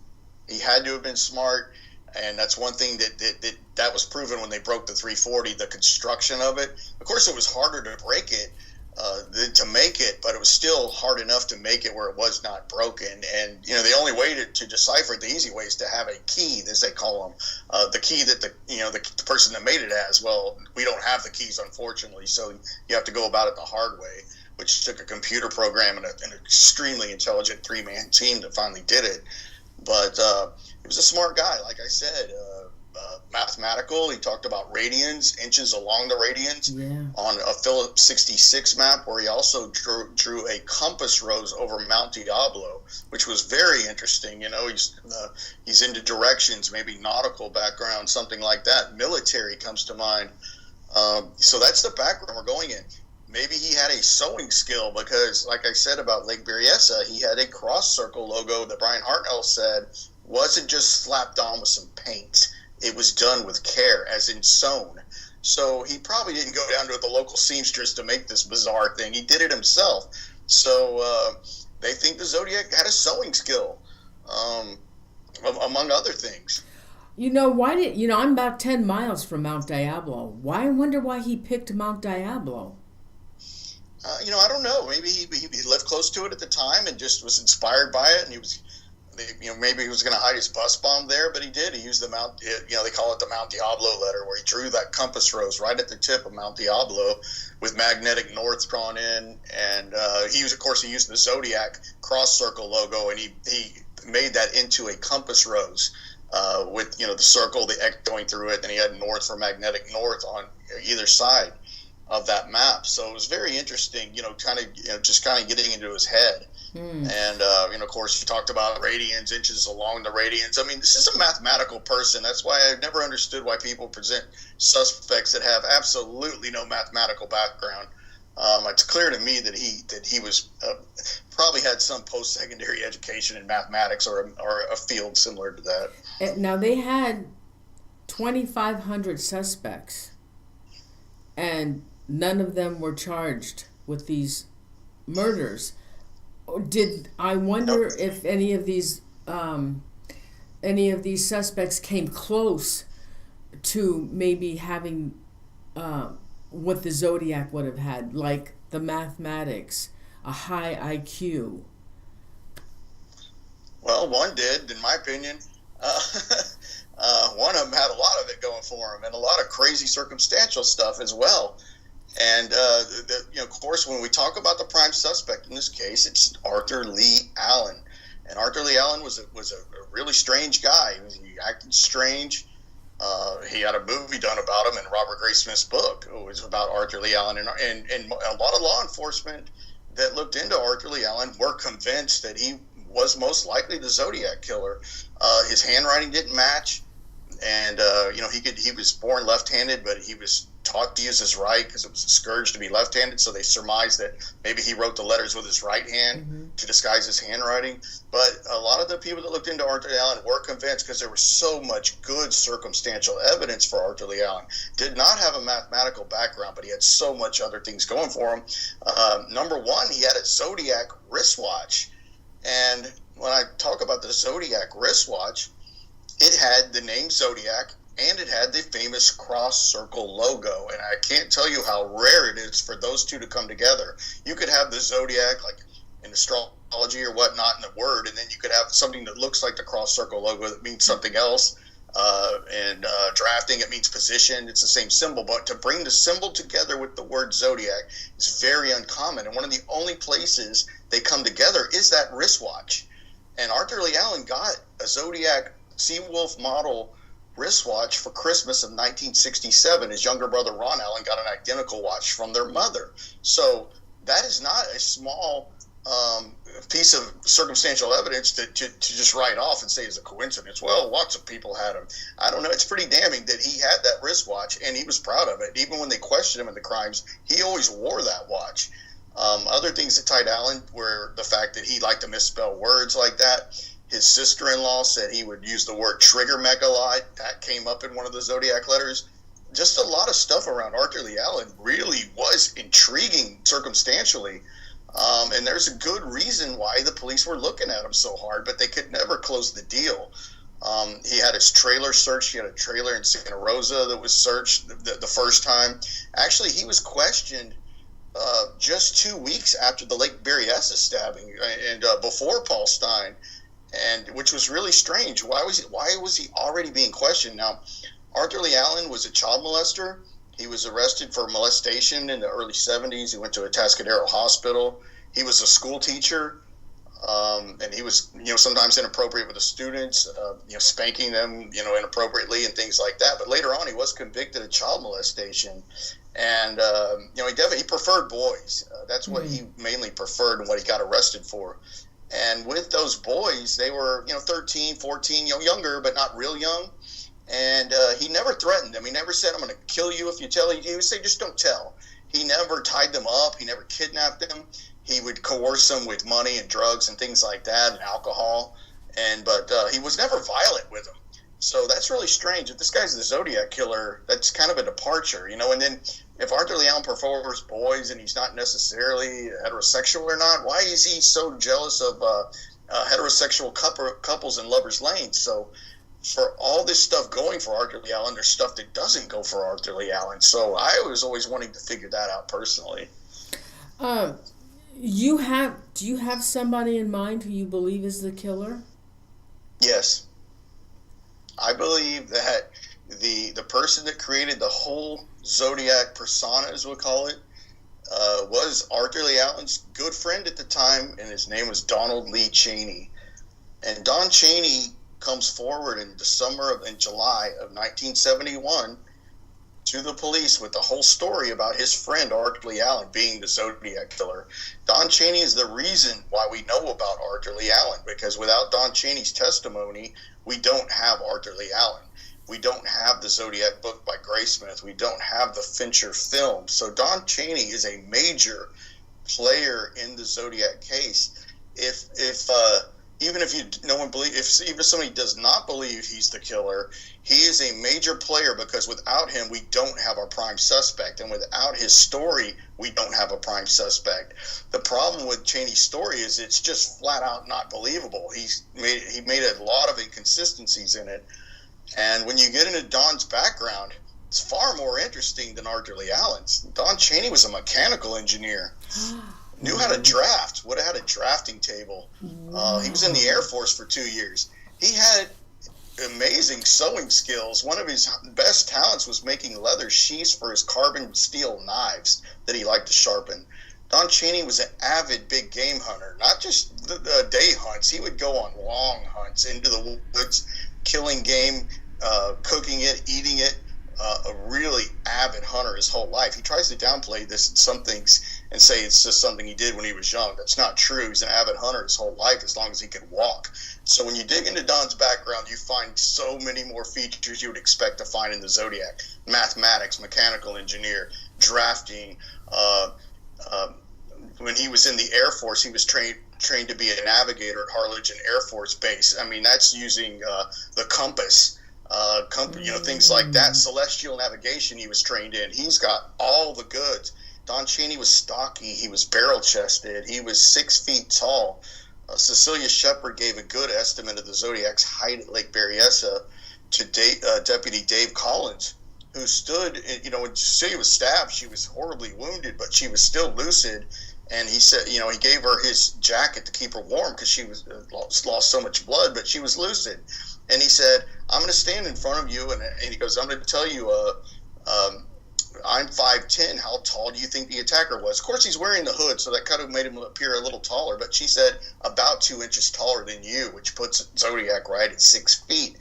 S2: He had to have been smart, and that's one thing that was proven when they broke the 340, the construction of it. Of course, it was harder to break it than to make it, but it was still hard enough to make it where it was not broken. And the only way to decipher it, the easy way, is to have a key, as they call them, the key that the person that made it has. Well, we don't have the keys, unfortunately, so you have to go about it the hard way, which took a computer program and an extremely intelligent three-man team that finally did it. But he was a smart guy, like I said. mathematical. He talked about radians, inches along the radians,
S1: yeah,
S2: on a Phillips 66 map, where he also drew a compass rose over Mount Diablo, which was very interesting. You know, he's into directions, maybe nautical background, something like that. Military comes to mind. So that's the background we're going in. Maybe he had a sewing skill, because, like I said about Lake Berryessa, he had a cross circle logo that Brian Hartnell said wasn't just slapped on with some paint. It was done with care, as in sewn. So he probably didn't go down to the local seamstress to make this bizarre thing. He did it himself. So they think the Zodiac had a sewing skill, among other things.
S1: You know, I'm about 10 miles from Mount Diablo. I wonder why he picked Mount Diablo.
S2: I don't know. Maybe he lived close to it at the time and just was inspired by it, and maybe he was going to hide his bus bomb there, but he did. He used the Mount, they call it the Mount Diablo letter, where he drew that compass rose right at the tip of Mount Diablo with magnetic north drawn in, and he used the Zodiac cross circle logo, and he made that into a compass rose. With the circle, the X going through it, and he had north for magnetic north on either side of that map. So it was very interesting, just kind of getting into his head. And of course, he talked about radians, inches along the radians. I mean, this is a mathematical person. That's why I've never understood why people present suspects that have absolutely no mathematical background. It's clear to me that he was probably had some post-secondary education in mathematics or a field similar to that.
S1: Now, they had 2,500 suspects, and none of them were charged with these murders. I wonder if any of these suspects came close to maybe having what the Zodiac would have had, like the mathematics, a high IQ.
S2: Well, one did, in my opinion. One of them had a lot of it going for him, and a lot of crazy circumstantial stuff as well. And of course, when we talk about the prime suspect in this case, it's Arthur Leigh Allen. And Arthur Leigh Allen was a really strange guy. He acted strange. He had a movie done about him in Robert Graysmith's book. It was about Arthur Leigh Allen, and a lot of law enforcement that looked into Arthur Leigh Allen were convinced that he was most likely the Zodiac Killer. His handwriting didn't match, and he was born left-handed, but he was taught to use his right because it was a scourge to be left-handed, so they surmised that maybe he wrote the letters with his right hand to disguise his handwriting. But a lot of the people that looked into Arthur Leigh Allen were convinced, because there was so much good circumstantial evidence for Arthur Leigh Allen. Did not have a mathematical background, but he had so much other things going for him. Number one, he had a Zodiac wristwatch. And when I talk about the Zodiac wristwatch, it had the name Zodiac, and it had the famous cross circle logo. And I can't tell you how rare it is for those two to come together. You could have the Zodiac, like in astrology or whatnot, in the word, and then you could have something that looks like the cross circle logo that means something else. And drafting, it means position. It's the same symbol, but to bring the symbol together with the word Zodiac is very uncommon. And one of the only places they come together is that wristwatch. And Arthur Leigh Allen got a Zodiac Seawolf model wristwatch for Christmas of 1967. His younger brother Ron Allen got an identical watch from their mother. So that is not a small piece of circumstantial evidence to just write off and say is a coincidence. Well, lots of people had them. I don't know. It's pretty damning that he had that wristwatch, and he was proud of it. Even when they questioned him in the crimes, he always wore that watch. Other things that tied Allen were the fact that he liked to misspell words like that. His sister-in-law said he would use the word trigger mega lot. That came up in one of the Zodiac letters. Just a lot of stuff around Arthur Leigh Allen really was intriguing circumstantially. And there's a good reason why the police were looking at him so hard, but they could never close the deal. He had his trailer searched. He had a trailer in Santa Rosa that was searched the first time. Actually, he was questioned just 2 weeks after the Lake Berryessa stabbing and before Paul Stein, and which was really strange. Why was he already being questioned? Now, Arthur Leigh Allen was a child molester. He was arrested for molestation in the early 70s. He went to a Atascadero hospital. He was a school teacher. And he was, sometimes inappropriate with the students, spanking them, inappropriately and things like that. But later on, he was convicted of child molestation. And, he preferred boys. That's what he mainly preferred and what he got arrested for. And with those boys, they were, 13, 14, younger, but not real young. And he never threatened them. He never said, I'm going to kill you if you tell. He would say, just don't tell. He never tied them up. He never kidnapped them. He would coerce them with money and drugs and things like that and alcohol. But he was never violent with them. So that's really strange. If this guy's the Zodiac Killer, that's kind of a departure, And then if Arthur Lee Allen prefers boys and he's not necessarily heterosexual or not, why is he so jealous of heterosexual couples in Lover's Lane? So for all this stuff going for Arthur Lee Allen, there's stuff that doesn't go for Arthur Lee Allen. So I was always wanting to figure that out personally.
S1: Do you have somebody in mind who you believe is the killer?
S2: Yes. I believe that the person that created the whole Zodiac persona, as we'll call it, was Arthur Lee Allen's good friend at the time, and his name was Donald Lee Cheney. And Don Cheney comes forward in July of 1971 to the police with the whole story about his friend Arthur Lee Allen being the Zodiac Killer. Don Cheney is the reason why we know about Arthur Lee Allen, because without Don Cheney's testimony, we don't have Arthur Lee Allen. We don't have the Zodiac book by Graysmith. We don't have the Fincher film. So Don Cheney is a major player in the Zodiac case. Even if somebody does not believe he's the killer, he is a major player, because without him, we don't have our prime suspect. And without his story, we don't have a prime suspect. The problem with Cheney's story is it's just flat out not believable. He made a lot of inconsistencies in it. And when you get into Don's background, it's far more interesting than Arthur Lee Allen's. Don Cheney was a mechanical engineer. Knew how to draft, would have had a drafting table. He was in the Air Force for 2 years. He had amazing sewing skills. One of his best talents was making leather sheaths for his carbon steel knives that he liked to sharpen. Don Cheney was an avid big game hunter, not just the day hunts. He would go on long hunts into the woods, killing game, cooking it, eating it. A really avid hunter his whole life. He tries to downplay this in some things and say it's just something he did when he was young. That's not true. He's an avid hunter his whole life, as long as he could walk. So when you dig into Don's background, you find so many more features you would expect to find in the Zodiac. Mathematics, mechanical engineer, drafting. When he was in the Air Force, he was trained to be a navigator at Harlingen Air Force Base. I mean, that's using the compass. Things like that. Celestial navigation he was trained in. He's got all the goods. Don Cheney was stocky. He was barrel-chested. He was 6 feet tall. Cecilia Shepard gave a good estimate of the Zodiac's height at Lake Berryessa to Deputy Dave Collins, who stood, when Cecilia was stabbed, she was horribly wounded, but she was still lucid. And he said, he gave her his jacket to keep her warm because she was lost so much blood, but she was lucid. And he said, I'm going to stand in front of you, and he goes, I'm going to tell you, I'm 5'10". How tall do you think the attacker was? Of course, he's wearing the hood, so that kind of made him appear a little taller. But she said, about 2 inches taller than you, which puts Zodiac right at 6 feet.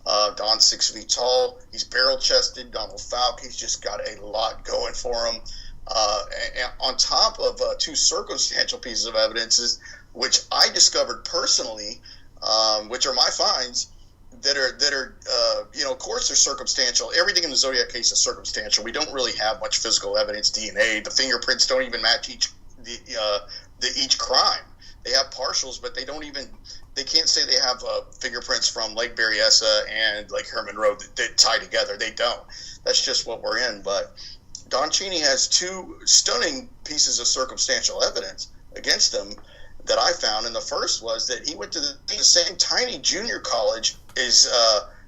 S2: Don's 6 feet tall. He's barrel-chested. Donald Falk, he's just got a lot going for him. And on top of 2 circumstantial pieces of evidence, which I discovered personally, which are my finds, that are of course they're circumstantial. Everything in the Zodiac case is circumstantial. We don't really have much physical evidence, DNA. The fingerprints don't even match each crime. They have partials, but they can't say they have fingerprints from Lake Berryessa and Lake Herman Road that tie together. They don't. That's just what we're in. But Don Cheney has 2 stunning pieces of circumstantial evidence against him that I found. And the first was that he went to the same tiny junior college as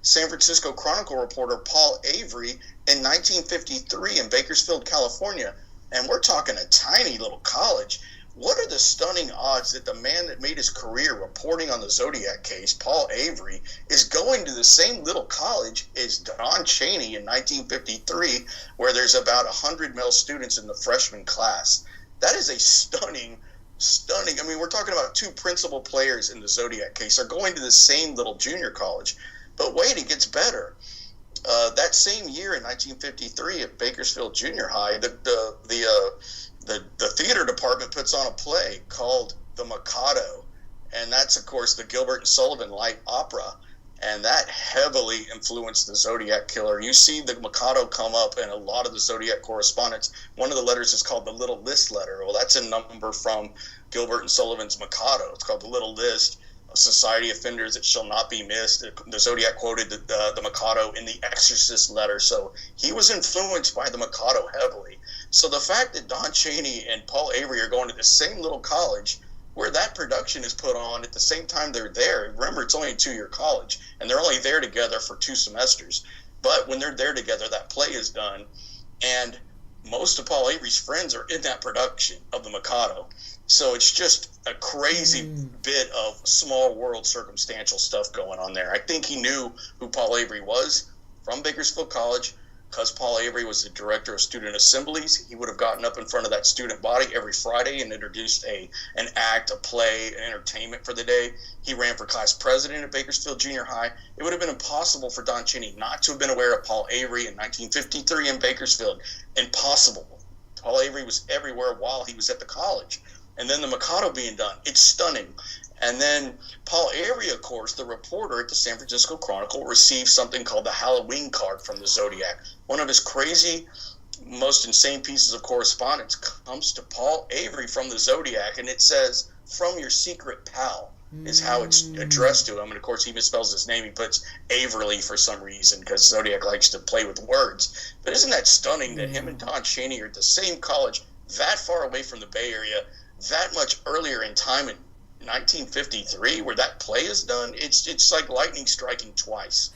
S2: San Francisco Chronicle reporter Paul Avery in 1953 in Bakersfield, California. And we're talking a tiny little college. What are the stunning odds that the man that made his career reporting on the Zodiac case, Paul Avery, is going to the same little college as Don Cheney in 1953, where there's about 100 male students in the freshman class? That is a stunning stunning. I mean, we're talking about two principal players in the Zodiac case are going to the same little junior college. But wait, it gets better. That same year in 1953 at Bakersfield Junior High, the theater department puts on a play called The Mikado, and that's, of course, the Gilbert and Sullivan light opera, and that heavily influenced the Zodiac Killer. You see the Mikado come up in a lot of the Zodiac correspondence. One of the letters is called the Little List letter. Well, that's a number from Gilbert and Sullivan's Mikado. It's called the Little List of Society Offenders that Shall Not Be Missed. The Zodiac quoted the Mikado in the Exorcist letter, so he was influenced by the Mikado heavily. So the fact that Don Cheney and Paul Avery are going to the same little college where that production is put on at the same time they're there. Remember, it's only a 2-year college, and they're only there together for 2 semesters. But when they're there together, that play is done, and most of Paul Avery's friends are in that production of the Mikado. So it's just a crazy bit of small world circumstantial stuff going on there. I think he knew who Paul Avery was from Bakersfield College. Because Paul Avery was the director of student assemblies, he would have gotten up in front of that student body every Friday and introduced an act, a play, an entertainment for the day. He ran for class president at Bakersfield Junior High. It would have been impossible for Don Cheney not to have been aware of Paul Avery in 1953 in Bakersfield. Impossible. Paul Avery was everywhere while he was at the college. And then the Mikado being done. It's stunning. And then Paul Avery, of course, the reporter at the San Francisco Chronicle, received something called the Halloween card from the Zodiac. One of his crazy, most insane pieces of correspondence comes to Paul Avery from the Zodiac, and it says, "From your secret pal," is how it's addressed to him. And, of course, he misspells his name. He puts Averly for some reason because Zodiac likes to play with words. But isn't that stunning that him and Don Cheney are at the same college, that far away from the Bay Area, that much earlier in time in 1953, where that play is done? It's like lightning striking twice.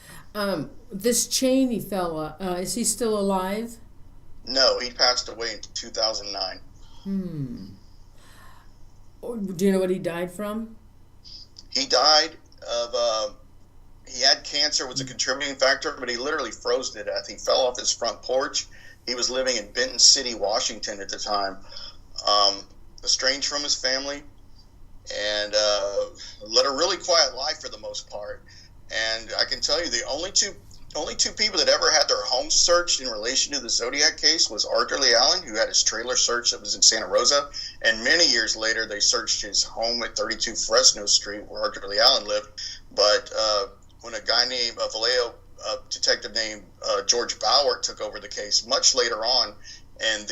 S1: This Cheney fella, is he still alive?
S2: No, he passed away in 2009.
S1: Do you know what he died from?
S2: He died of, he had cancer, was a contributing factor, but he literally froze to death. He fell off his front porch. He was living in Benton City, Washington at the time. Estranged from his family, and led a really quiet life for the most part. And I can tell you, the only two people that ever had their homes searched in relation to the Zodiac case was Arthur Lee Allen, who had his trailer searched that was in Santa Rosa, and many years later they searched his home at 32 Fresno Street where Arthur Lee Allen lived. But when a guy named Vallejo, a detective named George Bauer, took over the case much later on, and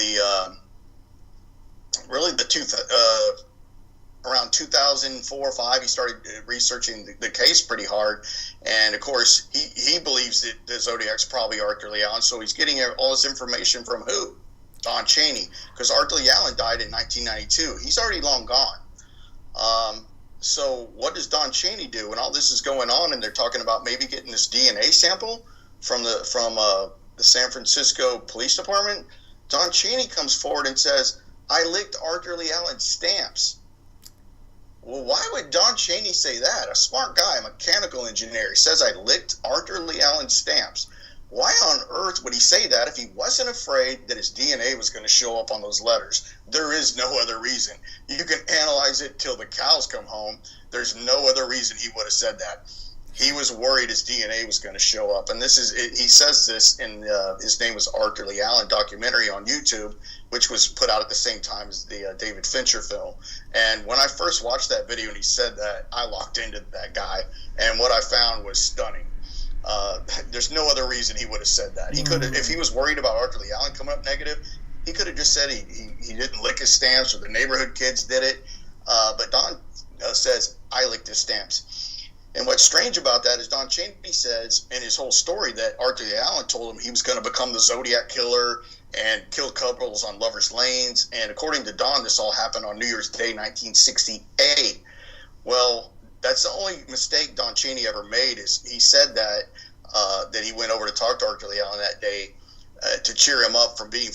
S2: around 2004 or 5, he started researching the case pretty hard. And, of course, he believes that the Zodiac's probably Arthur Lee Allen, so he's getting all this information from who? Don Cheney, because Arthur Lee Allen died in 1992. He's already long gone. So what does Don Cheney do? And all this is going on, and they're talking about maybe getting this DNA sample from the San Francisco Police Department. Don Cheney comes forward and says, "I licked Arthur Lee Allen's stamps." Well, why would Don Cheney say that? A smart guy, a mechanical engineer. He says, "I licked Arthur Lee Allen's stamps." Why on earth would he say that if he wasn't afraid that his DNA was going to show up on those letters? There is no other reason. You can analyze it till the cows come home. There's no other reason he would have said that. He was worried his DNA was going to show up. And he says this in his name was Arthur Lee Allen documentary on YouTube, which was put out at the same time as the David Fincher film. And when I first watched that video and he said that, I locked into that guy. And what I found was stunning. There's no other reason he would have said that. He could have, if he was worried about Arthur Lee Allen coming up negative, he could have just said he didn't lick his stamps or the neighborhood kids did it. But Don says, "I licked his stamps." And what's strange about that is Don Cheney says in his whole story that Arthur Lee Allen told him he was going to become the Zodiac Killer and kill couples on lovers' lanes. And according to Don, this all happened on New Year's Day, 1968. Well, that's the only mistake Don Cheney ever made, is he said that he went over to talk to Arthur Lee Allen that day to cheer him up from being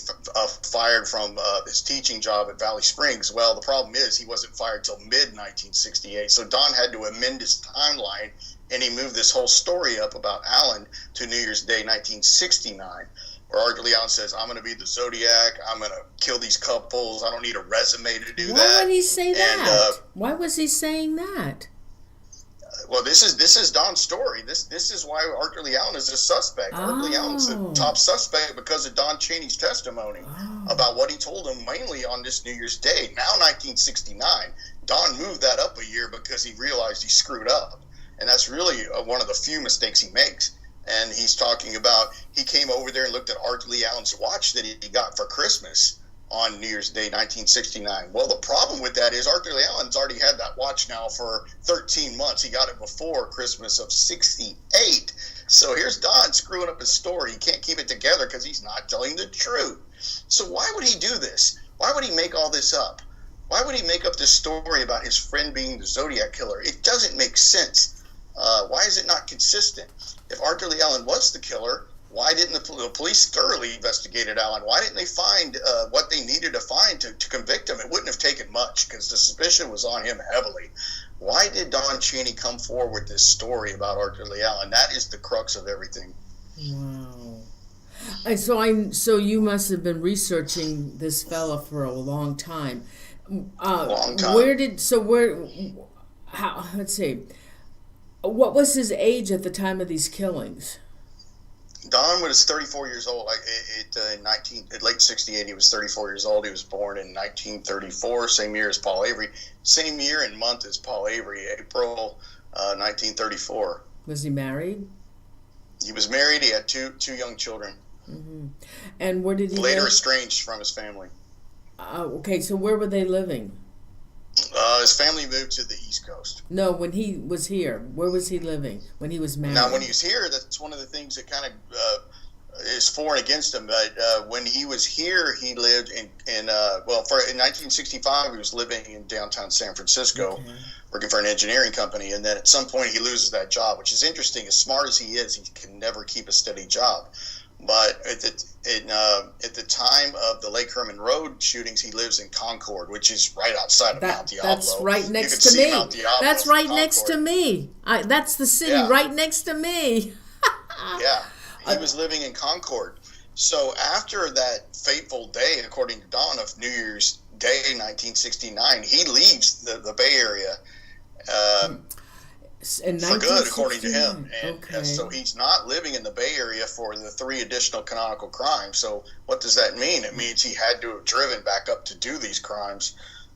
S2: fired from his teaching job at Valley Springs. Well, the problem is he wasn't fired till mid-1968, so Don had to amend his timeline, and he moved this whole story up about Allen to New Year's Day, 1969. where Arthur Leigh Allen says, I'm going to be the Zodiac, I'm going to kill these couples, I don't need a resume to do that.
S1: Why would he say that? Why was he saying that?
S2: Well, this is Don's story. This is why Arthur Leigh Allen is a suspect. Arthur Leigh Allen's the top suspect because of Don Cheney's testimony about what he told him mainly on this New Year's Day. Now, 1969, Don moved that up a year because he realized he screwed up. And that's really one of the few mistakes he makes. And he's talking about he came over there and looked at Arthur Leigh Allen's watch that he got for Christmas on New Year's Day, 1969. Well, the problem with that is Arthur Leigh Allen's already had that watch now for 13 months. He got it before Christmas of 68. So here's Don screwing up his story. He can't keep it together because he's not telling the truth. So why would he do this? Why would he make all this up? Why would he make up this story about his friend being the Zodiac Killer? It doesn't make sense. Why is it not consistent? If Arthur Leigh Allen was the killer, why didn't the police thoroughly investigated Allen? Why didn't they find what they needed to find to convict him? It wouldn't have taken much because the suspicion was on him heavily. Why did Don Cheney come forward with this story about Arthur Leigh Allen? That is the crux of everything.
S1: Wow. And so you must have been researching this fella for a long time.
S2: Long time.
S1: Let's see. What was his age at the time of these killings?
S2: Don was 34 years old. In late 68, he was 34 years old. He was born in 1934, same year as Paul Avery. Same year and month as Paul Avery, April 1934.
S1: Was he married?
S2: He was married. He had two young children.
S1: Mm-hmm. And where did he
S2: later
S1: live?
S2: Estranged from his family.
S1: Okay, so where were they living?
S2: His family moved to the East Coast.
S1: No, when he was here, where was he living when he was married?
S2: Now, when he was here, that's one of the things that kind of is for and against him. But when he was here, he lived in 1965, he was living in downtown San Francisco, working for an engineering company. And then at some point, he loses that job, which is interesting. As smart as he is, he can never keep a steady job. But at the time of the Lake Herman Road shootings, he lives in Concord, which is right outside of Mount Diablo.
S1: That's right next to me. That's right next to me. That's the city right next to me.
S2: Yeah, he was living in Concord. So after that fateful day, according to Don, of New Year's Day, 1969, he leaves the Bay Area. For good, according to him. And so he's not living in the Bay Area for the 3 additional canonical crimes. So what does that mean? It means he had to have driven back up to do these crimes.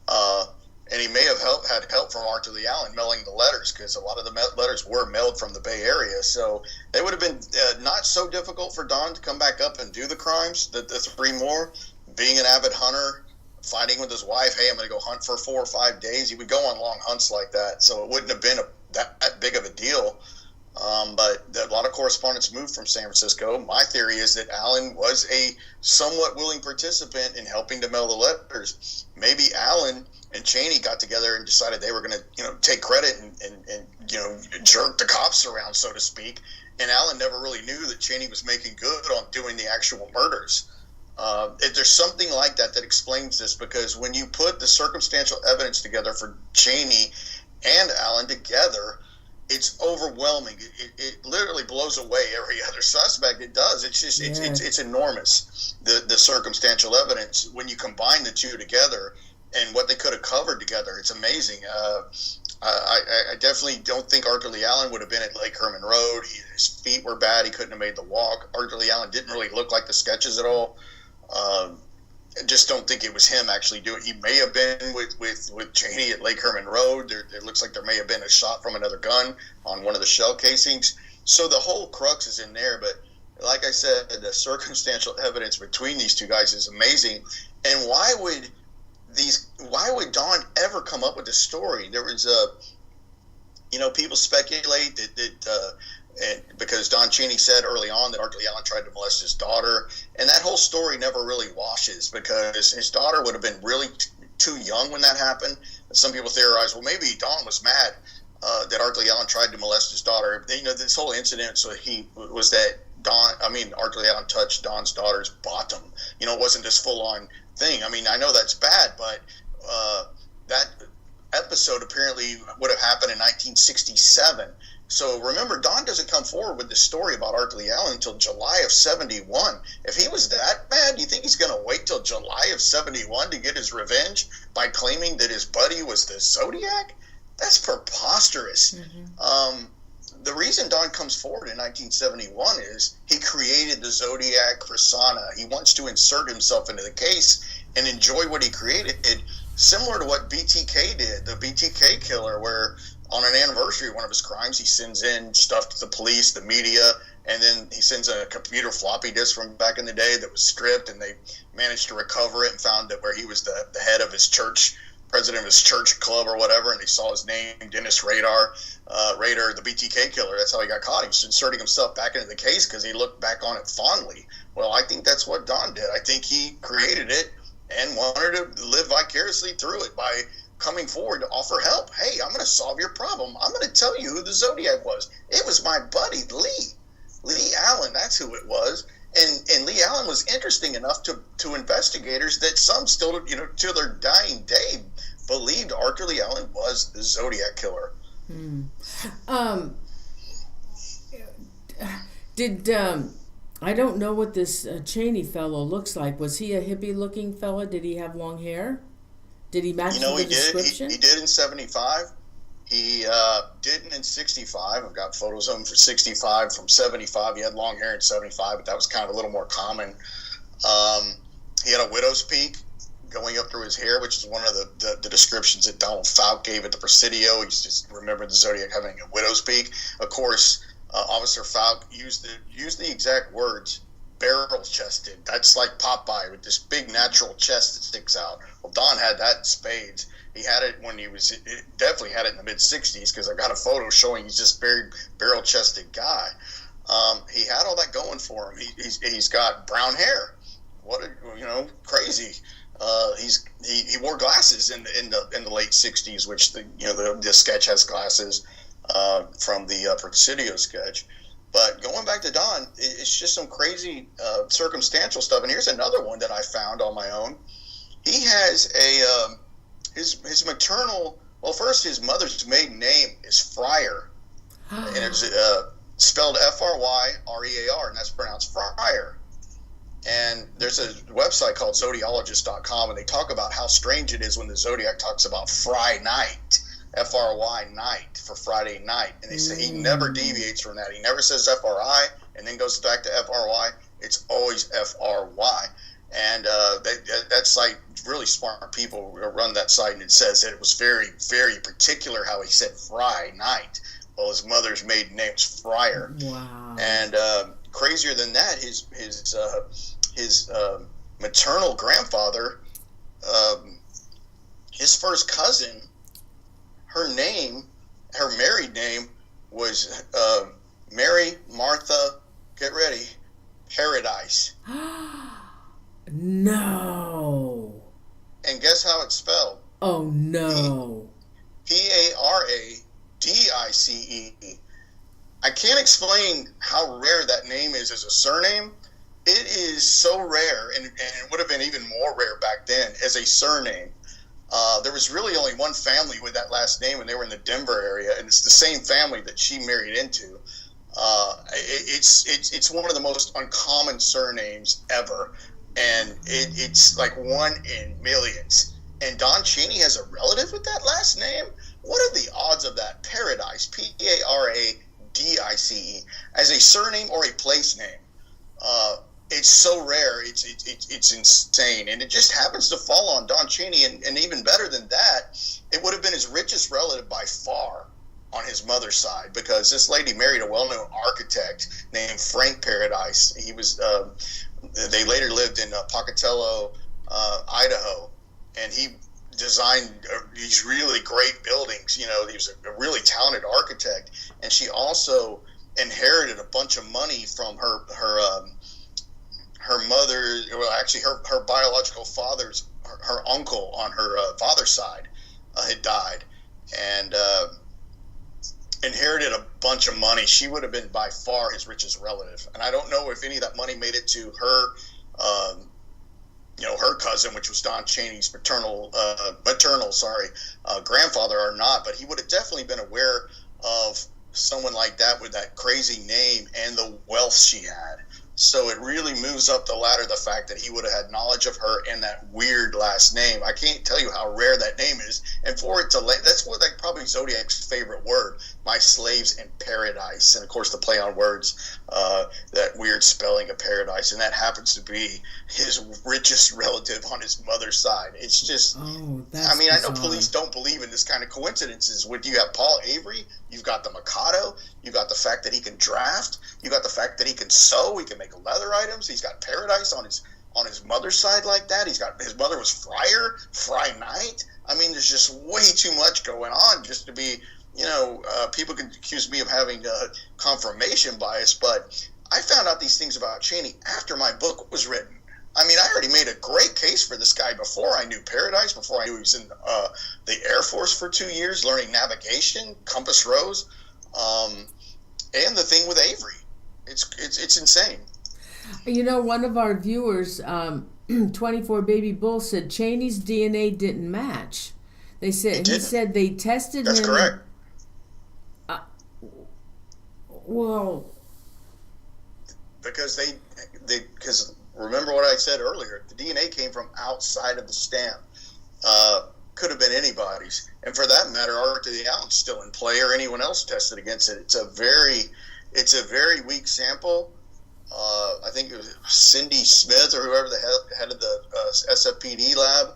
S2: And he may have had help from Arthur Leigh Allen mailing the letters, because a lot of the letters were mailed from the Bay Area. So they would have been not so difficult for Don to come back up and do the crimes, the 3 more. Being an avid hunter, fighting with his wife, hey, I'm going to go hunt for 4 or 5 days. He would go on long hunts like that. So it wouldn't have been that big of a deal. But a lot of correspondence moved from San Francisco. My theory is that Allen was a somewhat willing participant in helping to mail the letters. Maybe Allen and Cheney got together and decided they were going to, take credit and jerk the cops around, so to speak. And Allen never really knew that Cheney was making good on doing the actual murders. If there's something like that explains this, because when you put the circumstantial evidence together for Cheney and Allen together, it's overwhelming. It literally blows away every other suspect. It does. It's just it's enormous. The circumstantial evidence, when you combine the two together and what they could have covered together, it's amazing. I definitely don't think Arthur Leigh Allen would have been at Lake Herman Road. His feet were bad. He couldn't have made the walk. Arthur Leigh Allen didn't really look like the sketches at all. I just don't think it was him actually doing it. He may have been with Cheney at Lake Herman Road. It looks like there may have been a shot from another gun on one of the shell casings. So the whole crux is in there. But like I said, the circumstantial evidence between these two guys is amazing. And why would Don ever come up with this story? There was people speculate that and because Don Cheney said early on that Arthur Leigh Allen tried to molest his daughter, and that whole story never really washes, because his daughter would have been really too young when that happened. Some people theorize, well, maybe Don was mad that Arthur Leigh Allen tried to molest his daughter. This whole incident, was that Arthur Leigh Allen touched Don's daughter's bottom. It wasn't this full-on thing. I know that's bad, but that episode apparently would have happened in 1967. So remember, Don doesn't come forward with this story about Arkley Allen until July of 71. If he was that bad, do you think he's going to wait till July of 71 to get his revenge by claiming that his buddy was the Zodiac? That's preposterous. The reason Don comes forward in 1971 is he created the Zodiac persona. He wants to insert himself into the case and enjoy what he created. Similar to what BTK did, the BTK killer, where on an anniversary of one of his crimes, he sends in stuff to the police, the media, and then he sends a computer floppy disk from back in the day that was stripped, and they managed to recover it and found that where he was the head of his church, president of his church club or whatever, and they saw his name, Dennis Rader, the BTK killer. That's how he got caught. He was inserting himself back into the case because he looked back on it fondly. Well, I think that's what Don did. I think he created it and wanted to live vicariously through it by coming forward to offer help. Hey, I'm going to solve your problem. I'm going to tell you who the Zodiac was. It was my buddy, Leigh Allen. That's who it was. And Leigh Allen was interesting enough to investigators that some still, to their dying day, believed Arkley Allen was the Zodiac killer.
S1: I don't know what this Cheney fellow looks like. Was he a hippie-looking fella? Did he have long hair? Did he match the description?
S2: He did in 75. He didn't in 65. I've got photos of him for 65. From 75, he had long hair in 75, but that was kind of a little more common. He had a widow's peak going up through his hair, which is one of the descriptions that Donald Fouke gave at the Presidio. He just remembered the Zodiac having a widow's peak. Of course, Officer Fouke used the exact words, barrel-chested. That's like Popeye with this big natural chest that sticks out. Well, Don had that in spades. He had it when definitely had it in the mid-60s, because I've got a photo showing he's just very barrel-chested guy. He had all that going for him. He's got brown hair. Crazy. He wore glasses in the late 60s, which the sketch has glasses from the Presidio sketch. But going back to Don, it's just some crazy circumstantial stuff. And here's another one that I found on my own. He has his maternal. Well, first, his mother's maiden name is Fryer, and it's spelled F-R-Y-R-E-A-R, and that's pronounced Fryer. And there's a website called Zodiologist.com, and they talk about how strange it is when the Zodiac talks about Fry Night, F-R-Y night, for Friday night. And they say he never deviates from that. He never says F-R-I and then goes back to F-R-Y. It's always F-R-Y. And that site, really smart people run that site, and it says that it was very, very particular how he said Fry Night. Well, his mother's maiden name's Fryer. Wow. And crazier than that, his maternal grandfather, his first cousin, her married name was Mary Martha, get ready, Paradise.
S1: No.
S2: And guess how it's spelled?
S1: Oh, no.
S2: P-A-R-A-D-I-C-E. I can't explain how rare that name is as a surname. It is so rare, and it would have been even more rare back then as a surname. There was really only one family with that last name, and they were in the Denver area, and it's the same family that she married into. It's one of the most uncommon surnames ever, and it's like one in millions. And Don Cheney has a relative with that last name? What are the odds of that? Paradise, P-A-R-A-D-I-C-E, as a surname or a place name. It's so rare, it's insane, and it just happens to fall on Don Cheney, and even better than that, it would have been his richest relative by far on his mother's side, because this lady married a well-known architect named Frank Paradise. He was, they later lived in Pocatello, Idaho, and he designed these really great buildings. He was a really talented architect, and she also inherited a bunch of money from her mother, well, actually her biological father's, her uncle on her father's side had died, and inherited a bunch of money. She would have been by far his richest relative, and I don't know if any of that money made it to her, her cousin, which was Don Cheney's maternal grandfather, or not, but he would have definitely been aware of someone like that with that crazy name and the wealth she had. So it really moves up the ladder, the fact that he would have had knowledge of her and that weird last name. I can't tell you how rare that name is. And for it to, that's what, like, probably Zodiac's favorite word, my slaves in paradise. And of course, the play on words, that weird spelling of paradise. And that happens to be his richest relative on his mother's side. It's just,
S1: that's
S2: I mean,
S1: bizarre.
S2: I know police don't believe in this kind of coincidences. With you have Paul Avery, you've got the Mikado, you've got the fact that he can draft, you got the fact that he can sew, he can make leather items, he's got paradise on his mother's side like that. He's got, his mother was Fry Knight. I mean, there's just way too much going on just to be, people can accuse me of having confirmation bias, but I found out these things about Cheney after my book was written. I mean, I already made a great case for this guy before I knew Paradise, before I knew he was in the Air Force for 2 years, learning navigation, compass rose, and the thing with Avery. It's insane.
S1: One of our viewers, 24 Baby Bull, said Cheney's DNA didn't match. He said they tested
S2: That's
S1: him.
S2: That's correct.
S1: Well,
S2: because because remember what I said earlier, the DNA came from outside of the stamp. Could have been anybody's, and for that matter, Arthur the Allen's still in play, or anyone else tested against it. It's a very weak sample. I think it was Cindy Smith or whoever the head of the SFPD lab.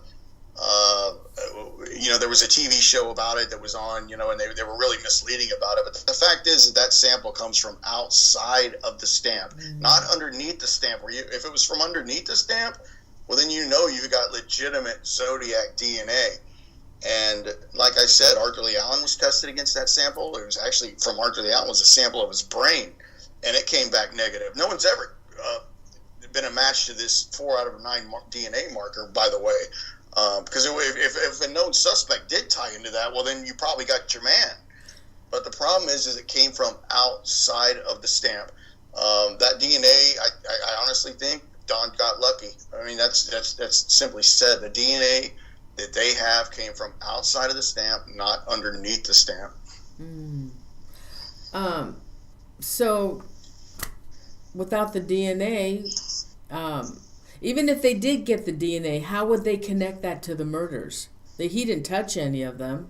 S2: There was a TV show about it that was on, and they were really misleading about it. But the fact is that sample comes from outside of the stamp, not underneath the stamp. If it was from underneath the stamp, well, then you've got legitimate Zodiac DNA. And like I said, Arthur Lee Allen was tested against that sample. It was actually from Arthur Lee Allen was a sample of his brain, and it came back negative. No one's ever been a match to this 4 out of 9 DNA marker, by the way. Because if a known suspect did tie into that, well, then you probably got your man. But the problem is it came from outside of the stamp. That DNA, I honestly think Don got lucky. I mean, that's simply said. The DNA that they have came from outside of the stamp, not underneath the stamp.
S1: So without the DNA, even if they did get the DNA, how would they connect that to the murders? He didn't touch any of them.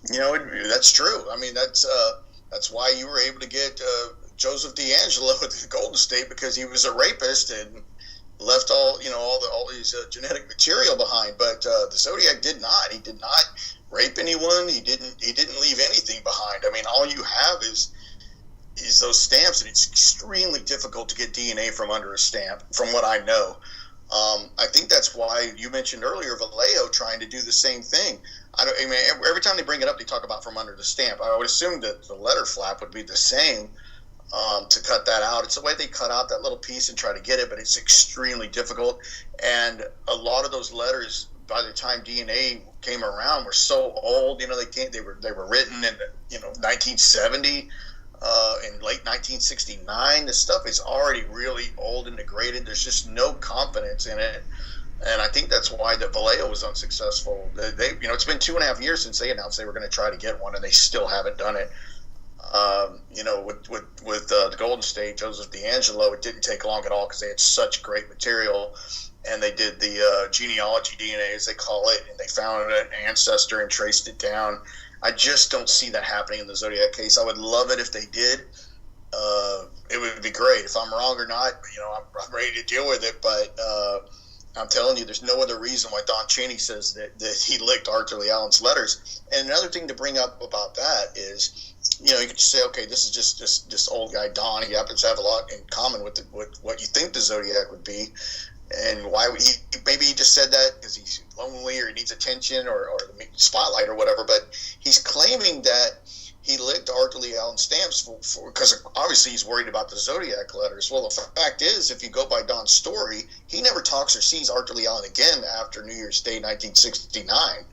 S2: That's true. I mean, that's why you were able to get Joseph D'Angelo at the Golden State, because he was a rapist and left all these genetic material behind. But the Zodiac did not. He did not rape anyone. He didn't leave anything behind. I mean, all you have is those stamps, and it's extremely difficult to get DNA from under a stamp, from what I know. I think that's why you mentioned earlier Vallejo trying to do the same thing. Every time they bring it up, they talk about from under the stamp. I would assume that the letter flap would be the same to cut that out. It's the way they cut out that little piece and try to get it, but it's extremely difficult. And a lot of those letters, by the time DNA came around, were so old. They were written in 1970. In late 1969, this stuff is already really old and degraded. There's just no confidence in it, and I think that's why the Vallejo was unsuccessful. It's been 2.5 years since they announced they were going to try to get one, and they still haven't done it. With the Golden State, Joseph D'Angelo, it didn't take long at all because they had such great material, and they did the genealogy DNA, as they call it, and they found an ancestor and traced it down. I just don't see that happening in the Zodiac case. I would love it if they did. It would be great. If I'm wrong or not, I'm ready to deal with it. But I'm telling you, there's no other reason why Don Cheney says that he licked Arthur Lee Allen's letters. And another thing to bring up about that is, you could just say, okay, this is just this old guy Don. He happens to have a lot in common with what you think the Zodiac would be. And why would maybe he just said that because he's lonely or he needs attention or the spotlight or whatever, but he's claiming that he licked Arthur Lee Allen stamps because obviously he's worried about the Zodiac letters. Well, the fact is, if you go by Don's story, he never talks or sees Arthur Lee Allen again after New Year's Day 1969.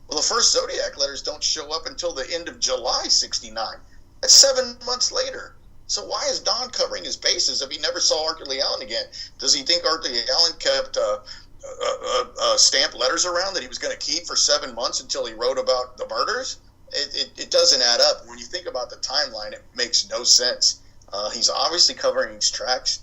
S2: Well, the first Zodiac letters don't show up until the end of July 69. That's 7 months later. So why is Don covering his bases if he never saw Arthur Lee Allen again? Does he think Arthur Lee Allen kept stamped letters around that he was going to keep for 7 months until he wrote about the murders? it doesn't add up. When you think about the timeline, it makes no sense. He's obviously covering these tracks,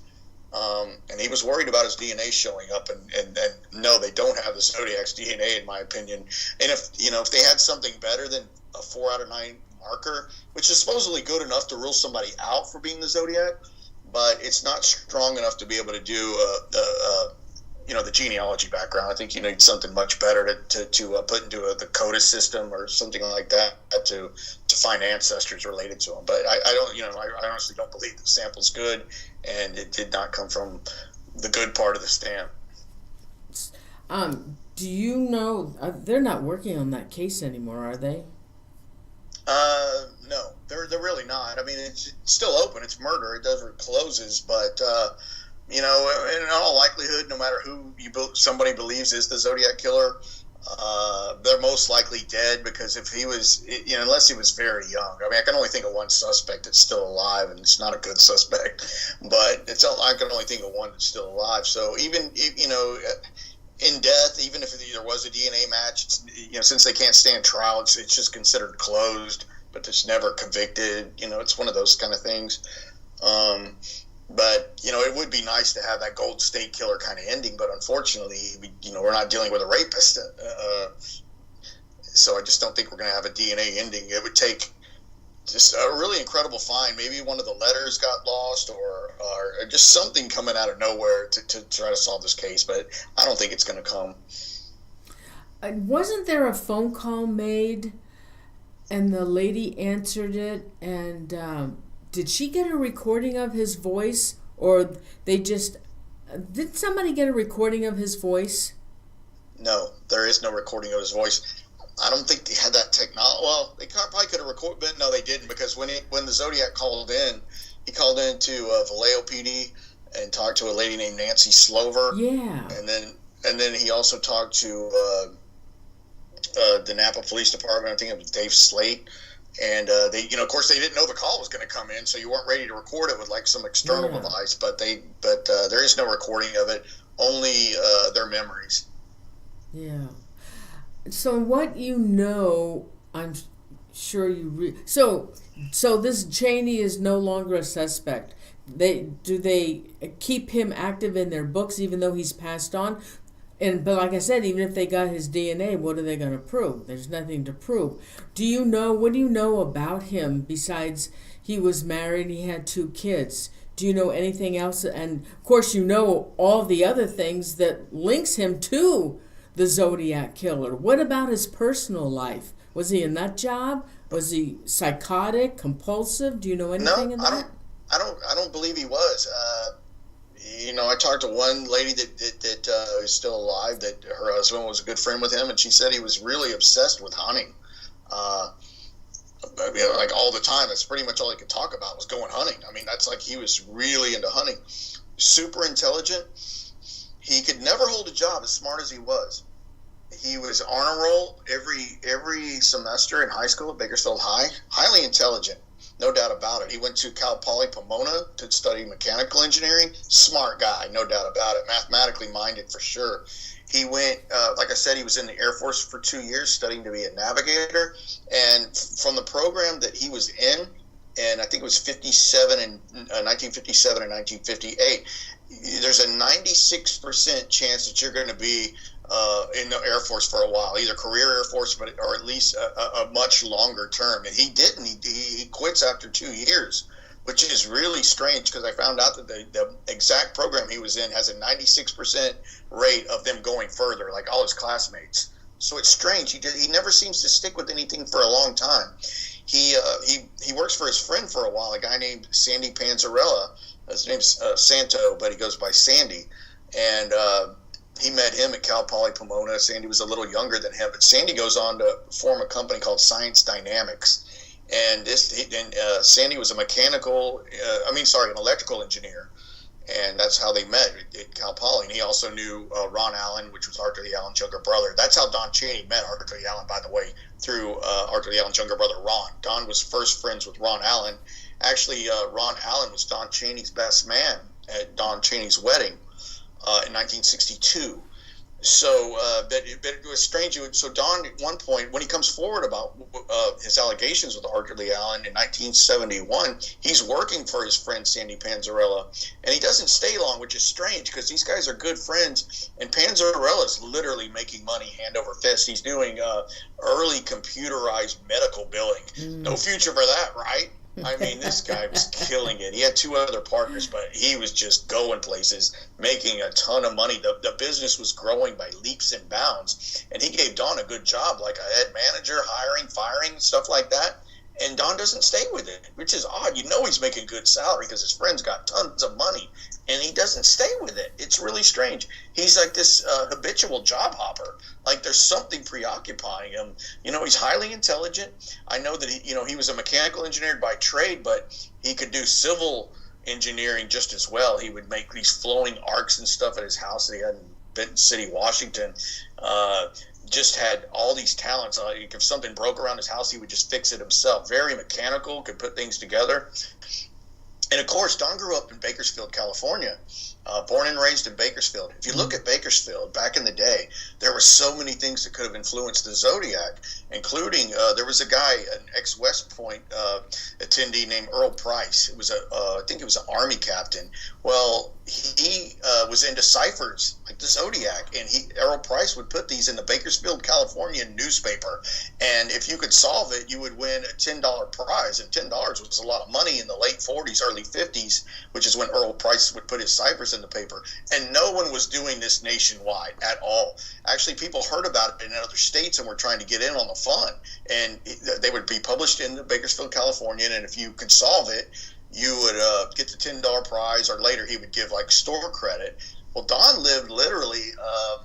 S2: and he was worried about his DNA showing up. And no, they don't have the Zodiac's DNA, in my opinion. And if they had something better than a 4 out of 9 marker, which is supposedly good enough to rule somebody out for being the Zodiac, but it's not strong enough to be able to do the genealogy background. I think you need something much better to put into the CODIS system or something like that to find ancestors related to him. But I honestly don't believe the sample's good, and it did not come from the good part of the stamp.
S1: Do you know they're not working on that case anymore, are they?
S2: No, they're really not. I mean, it's still open. It's murder. It never closes, but. In all likelihood, no matter who somebody believes is the Zodiac Killer, they're most likely dead, because if he was, unless he was very young. I mean, I can only think of one suspect that's still alive, and it's not a good suspect, but I can only think of one that's still alive. So even, in death, even if there was a DNA match, since they can't stand trial, it's just considered closed, but it's never convicted. It's one of those kind of things. But, it would be nice to have that Gold State Killer kind of ending, but unfortunately, we're not dealing with a rapist. So I just don't think we're going to have a DNA ending. It would take just a really incredible find. Maybe one of the letters got lost, or just something coming out of nowhere to try to solve this case, but I don't think it's going to come.
S1: Wasn't there a phone call made, and the lady answered it, and... did she get a recording of his voice, or did somebody get a recording of his voice?
S2: No, there is no recording of his voice. I don't think they had that technology. Well, they probably could have recorded, but no, they didn't, because when the Zodiac called in, he called into Vallejo PD and talked to a lady named Nancy Slover.
S1: Yeah.
S2: And then he also talked to the Napa Police Department. I think it was Dave Slate. And they, of course, they didn't know the call was going to come in, so you weren't ready to record it with like some external device. But there is no recording of it, only their memories.
S1: Yeah. So what I'm sure you so this Cheney is no longer a suspect. Do they keep him active in their books even though he's passed on? But like I said, even if they got his DNA, what are they going to prove? There's nothing to prove. What do you know about him besides he was married, he had 2 kids? Do you know anything else? And of course, you know all the other things that links him to the Zodiac Killer. What about his personal life? Was he a nut job? Was he psychotic, compulsive? Do you know anything of that?
S2: I don't believe he was. I talked to one lady that is still alive, that her husband was a good friend with him, and she said he was really obsessed with hunting. Like all the time. That's pretty much all he could talk about was going hunting. I mean, that's like he was really into hunting. Super intelligent. He could never hold a job, as smart as he was. He was honor roll every semester in high school at Bakersfield High. Highly intelligent. No doubt about it. He went to Cal Poly Pomona to study mechanical engineering. Smart guy, no doubt about it. Mathematically minded for sure. He went, like I said, he was in the Air Force for 2 years studying to be a navigator. And from the program that he was in, and I think it was 1957 and 1958, there's a 96% chance that you're going to be in the Air Force for a while, either career Air Force, or at least a much longer term. And he didn't. He quits after 2 years, which is really strange, because I found out that the exact program he was in has a 96% rate of them going further, like all his classmates. So it's strange. He never seems to stick with anything for a long time. He works for his friend for a while, a guy named Sandy Panzarella. His name's Santo, but he goes by Sandy. And he met him at Cal Poly Pomona. Sandy was a little younger than him, but Sandy goes on to form a company called Science Dynamics. And Sandy was an electrical engineer. And that's how they met at Cal Poly. And he also knew Ron Allen, which was Arthur Lee Allen's younger brother. That's how Don Cheney met Arthur Lee Allen, by the way, through Arthur Lee Allen's younger brother, Ron. Don was first friends with Ron Allen. Actually, Ron Allen was Don Cheney's best man at Don Cheney's wedding in 1962. but it was strange. So Don, at one point, when he comes forward about his allegations with Arthur Allen in 1971, he's working for his friend Sandy Panzarella, and he doesn't stay long, which is strange because these guys are good friends, and Panzarella's literally making money hand over fist. He's doing early computerized medical billing. No future for that, right? I mean, this guy was killing it. He had two other partners, but he was just going places, making a ton of money. The business was growing by leaps and bounds, and he gave Don a good job, like a head manager, hiring, firing, stuff like that. And Don doesn't stay with it, which is odd. You know he's making good salary because his friend's got tons of money, and he doesn't stay with it. It's really strange. He's like this habitual job hopper. Like there's something preoccupying him. You know, he's highly intelligent. I know that he was a mechanical engineer by trade, but he could do civil engineering just as well. He would make these flowing arcs and stuff at his house that he had in Benton City, Washington. Just had all these talents. If something broke around his house, he would just fix it himself. Very mechanical, could put things together. And of course, Don grew up in Bakersfield, California, born and raised in Bakersfield. If you look at Bakersfield back in the day, there were so many things that could have influenced the Zodiac, including there was a guy, an ex-West Point attendee named Earl Price. It was I think he was an Army captain. Well, he was into ciphers like the Zodiac, and Earl Price would put these in the Bakersfield, California newspaper. And if you could solve it, you would win a $10 prize. And $10 was a lot of money in the late 40s, early 50s, which is when Earl Price would put his ciphers in the paper. And no one was doing this nationwide at all. Actually, people heard about it in other states and were trying to get in on the fun. And they would be published in the Bakersfield, California, and if you could solve it, you would get the $10 prize, or later he would give like store credit. Well, Don lived literally a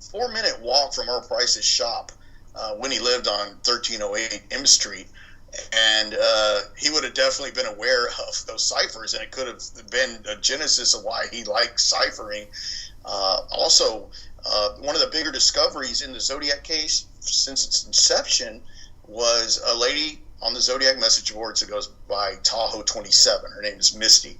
S2: 4-minute walk from Earl Price's shop when he lived on 1308 M Street. And he would have definitely been aware of those ciphers, and it could have been a genesis of why he liked ciphering. Also, one of the bigger discoveries in the Zodiac case since its inception was a lady on the Zodiac message boards that goes by Tahoe 27. Her name is Misty.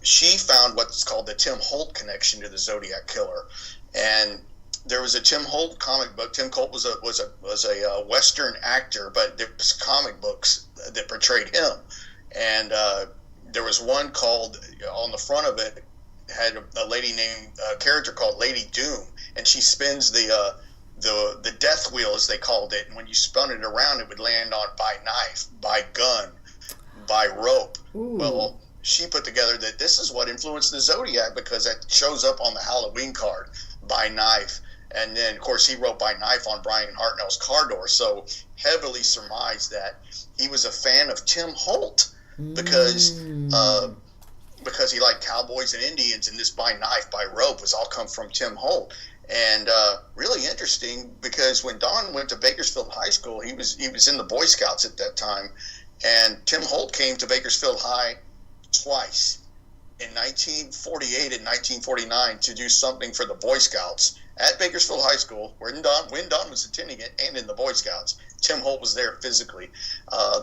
S2: She found what's called the Tim Holt connection to the Zodiac Killer. And there was a Tim Holt comic book. Tim Holt was a Western actor, but there was comic books that portrayed him. And there was one called, on the front of it, had a lady named, a character called Lady Doom, and she spins the death wheel, as they called it, and when you spun it around, it would land on by knife, by gun, by rope. Ooh. Well, she put together that this is what influenced the Zodiac, because it shows up on the Halloween card, by knife. And then, of course, he wrote by knife on Brian Hartnell's car door, so heavily surmised that he was a fan of Tim Holt, because he liked cowboys and Indians, and this by knife, by rope was all come from Tim Holt. And really interesting, because when Don went to Bakersfield High School, he was in the Boy Scouts at that time, and Tim Holt came to Bakersfield High twice, in 1948 and 1949, to do something for the Boy Scouts at Bakersfield High School, when Don was attending it, and in the Boy Scouts. Tim Holt was there physically.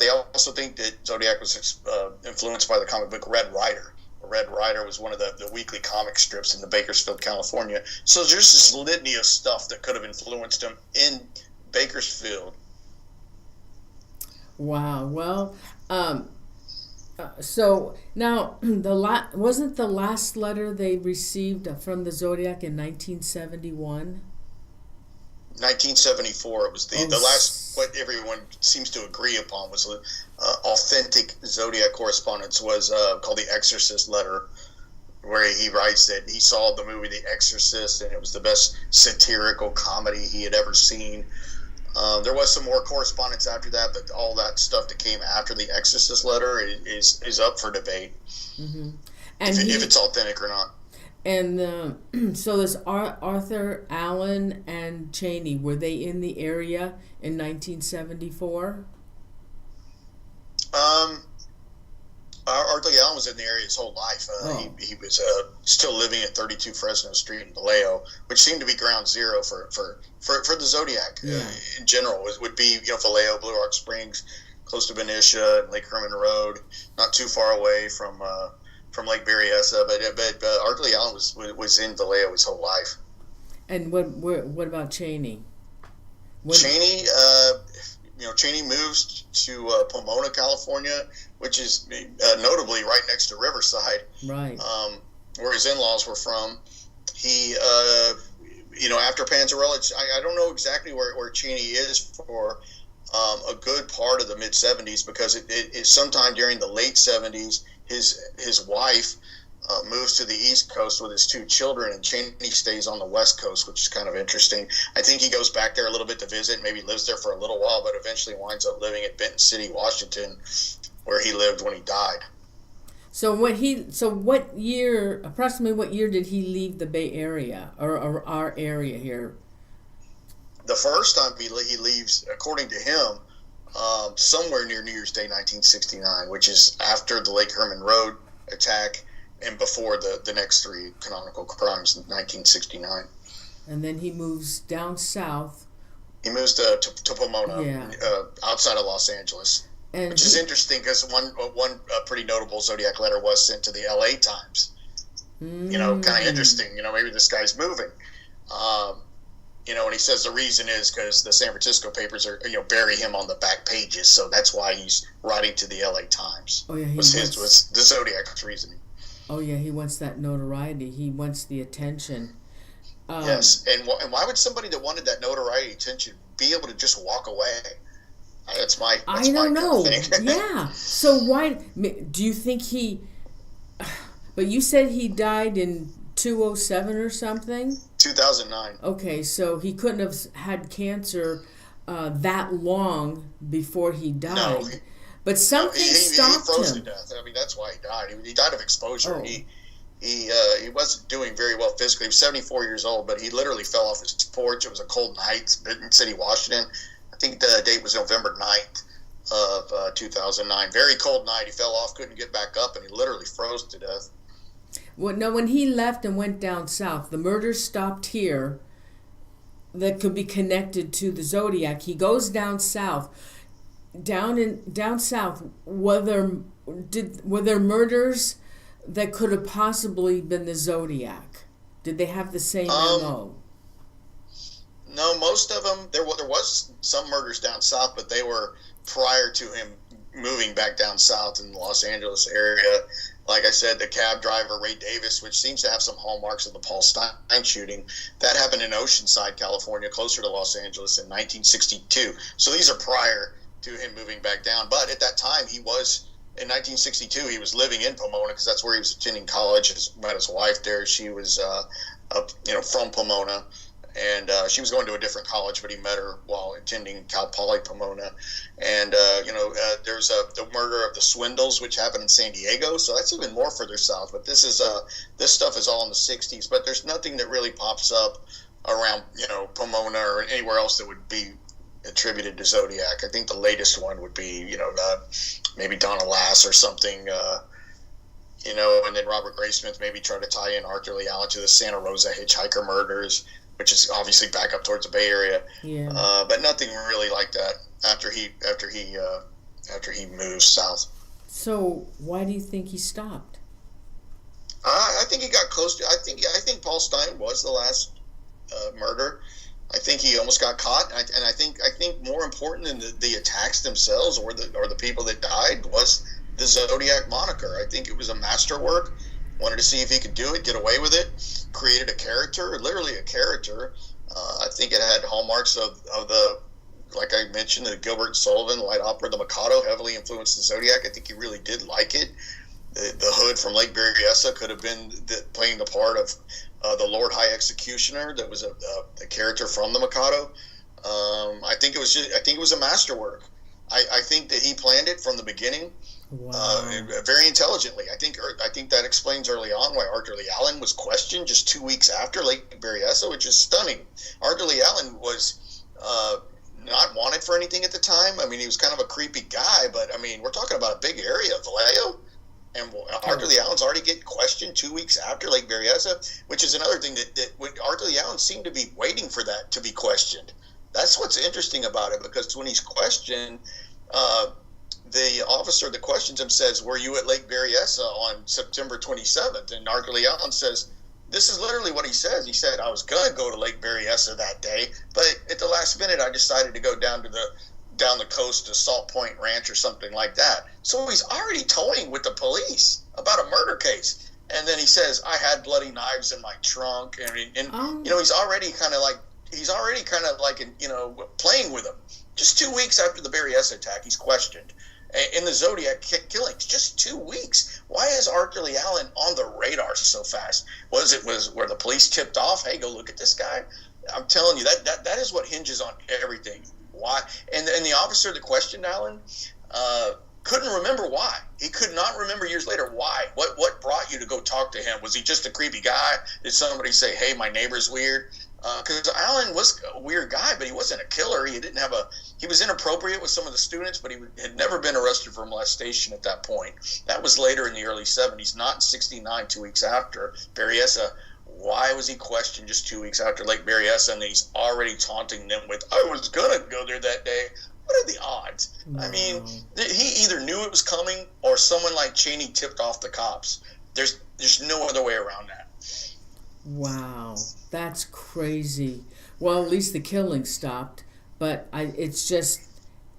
S2: They also think that Zodiac was influenced by the comic book Red Ryder. Red Ryder was one of the weekly comic strips in the Bakersfield, California. So there's this litany of stuff that could have influenced him in Bakersfield.
S1: Wow. Well, so now wasn't the last letter they received from the Zodiac in 1971?
S2: 1974. It was the last, what everyone seems to agree upon was authentic Zodiac correspondence was called the Exorcist letter, where he writes that he saw the movie The Exorcist and it was the best satirical comedy he had ever seen. There was some more correspondence after that, but all that stuff that came after the Exorcist letter is up for debate, and if it's authentic or not.
S1: And so this Arthur Allen and Cheney, were they in the area in 1974?
S2: Arthur Allen was in the area his whole life. He was still living at 32 Fresno Street in Vallejo, which seemed to be ground zero for the Zodiac. In general. It would be Vallejo, Blue Rock Springs, close to Berryessa and Lake Herman Road, not too far away from Lake Berryessa. But Arthur Allen was in Vallejo his whole life.
S1: And what about Cheney?
S2: Cheney, Cheney moves to Pomona, California, which is notably right next to Riverside,
S1: right?
S2: Where his in-laws were from. He, after Panzarella, I don't know exactly where Cheney is for a good part of the mid 70s, because it sometime during the late 70s, his wife moves to the East Coast with his 2 children, and Cheney stays on the West Coast, which is kind of interesting. I think he goes back there a little bit to visit, maybe lives there for a little while, but eventually winds up living at Benton City, Washington, where he lived when he died.
S1: Approximately what year did he leave the Bay Area, or our area here?
S2: The first time he leaves, according to him, somewhere near New Year's Day, 1969, which is after the Lake Herman Road attack and before the next 3 canonical crimes in 1969.
S1: And then he moves down south.
S2: He moves to Pomona, outside of Los Angeles. Which is interesting, because one pretty notable Zodiac letter was sent to the L.A. Times. Kind of interesting. Maybe this guy's moving. And he says the reason is because the San Francisco papers are, bury him on the back pages, so that's why he's writing to the L.A. Times.
S1: Oh yeah,
S2: was the Zodiac's reasoning.
S1: Oh yeah, he wants that notoriety. He wants the attention.
S2: Yes, and why would somebody that wanted that notoriety, attention, be able to just walk away? That's my.
S1: I don't know. Yeah. So why do you think he? But you said he died in 2007 or something.
S2: 2009.
S1: Okay, so he couldn't have had cancer that long before he died.
S2: No,
S1: but something stopped him.
S2: He froze to death. I mean, that's why he died. He died of exposure.
S1: Oh.
S2: He wasn't doing very well physically. He was 74 years old, but he literally fell off his porch. It was a cold night, Benton City, Washington. I think the date was November 9th of 2009. Very cold night. He fell off, couldn't get back up, and he literally froze to death.
S1: Well, no, when he left and went down south, the murders stopped here that could be connected to the Zodiac. He goes down south. Down south, were there murders that could have possibly been the Zodiac? Did they have the same MO?
S2: No, most of them. There was some murders down south, but they were prior to him moving back down south in the Los Angeles area. Like I said, the cab driver, Ray Davis, which seems to have some hallmarks of the Paul Stein shooting, that happened in Oceanside, California, closer to Los Angeles in 1962. So these are prior to him moving back down. But at that time, in 1962, he was living in Pomona, because that's where he was attending college. Met his wife there. She was, from Pomona. And she was going to a different college, but he met her while attending Cal Poly Pomona. And, there's the murder of the Swindles, which happened in San Diego. So that's even more further south. But this stuff is all in the 60s. But there's nothing that really pops up around, Pomona or anywhere else that would be attributed to Zodiac. I think the latest one would be, maybe Donna Lass or something, and then Robert Graysmith maybe tried to tie in Arthur Lee Allen to the Santa Rosa hitchhiker murders, which is obviously back up towards the Bay Area.
S1: Yeah.
S2: But nothing really like that after he moves south.
S1: So why do you think he stopped?
S2: I think he got close to. I think Paul Stein was the last murder. I think he almost got caught, and I think more important than the attacks themselves or the people that died was the Zodiac moniker. I think it was a masterwork. Wanted to see if he could do it, get away with it. Created a character, literally a character. I think it had hallmarks of the, like I mentioned, the Gilbert and Sullivan light opera, The Mikado, heavily influenced the Zodiac. I think he really did like it. The Hood from Lake Berryessa could have been playing the part of the Lord High Executioner. That was a character from The Mikado. I think it was a masterwork. I think that he planned it from the beginning.
S1: Wow.
S2: Very intelligently. I think that explains early on why Arthur Lee Allen was questioned just 2 weeks after Lake Berryessa, which is stunning. Arthur Lee Allen was not wanted for anything at the time. I mean, he was kind of a creepy guy, but I mean, we're talking about a big area, Vallejo, and Arthur Lee Allen's already getting questioned 2 weeks after Lake Berryessa, which is another thing that Arthur Lee Allen seemed to be waiting for that to be questioned. That's what's interesting about it, because when he's questioned, the officer that questions him says, "Were you at Lake Berryessa on September 27th?" And Arthur Lee Allen says, this is literally what he says. He said, I was going to go to Lake Berryessa that day, but at the last minute, I decided to go down the coast to Salt Point Ranch or something like that. So he's already toying with the police about a murder case. And then he says, I had bloody knives in my trunk. And you know, he's already kind of like, you know, playing with them. Just 2 weeks after the Berryessa attack, he's questioned. In the Zodiac killings, just 2 weeks. Why is Arthur Lee Allen on the radar so fast? Was where the police tipped off, hey, go look at this guy? I'm telling you, that is what hinges on everything. Why? And the officer that questioned Allen couldn't remember why. He could not remember years later why. What brought you to go talk to him? Was he just a creepy guy? Did somebody say, hey, my neighbor's weird? Because Allen was a weird guy, but he wasn't a killer. He was inappropriate with some of the students, but he had never been arrested for molestation at that point. That was later in the early 70s, not in 69, 2 weeks after Berryessa. Why was he questioned just 2 weeks after Lake Berryessa, and he's already taunting them with, I was going to go there that day? What are the odds? Wow. I mean, he either knew it was coming or someone like Cheney tipped off the cops. There's no other way around that.
S1: Wow, that's crazy. Well, at least the killing stopped, but it's just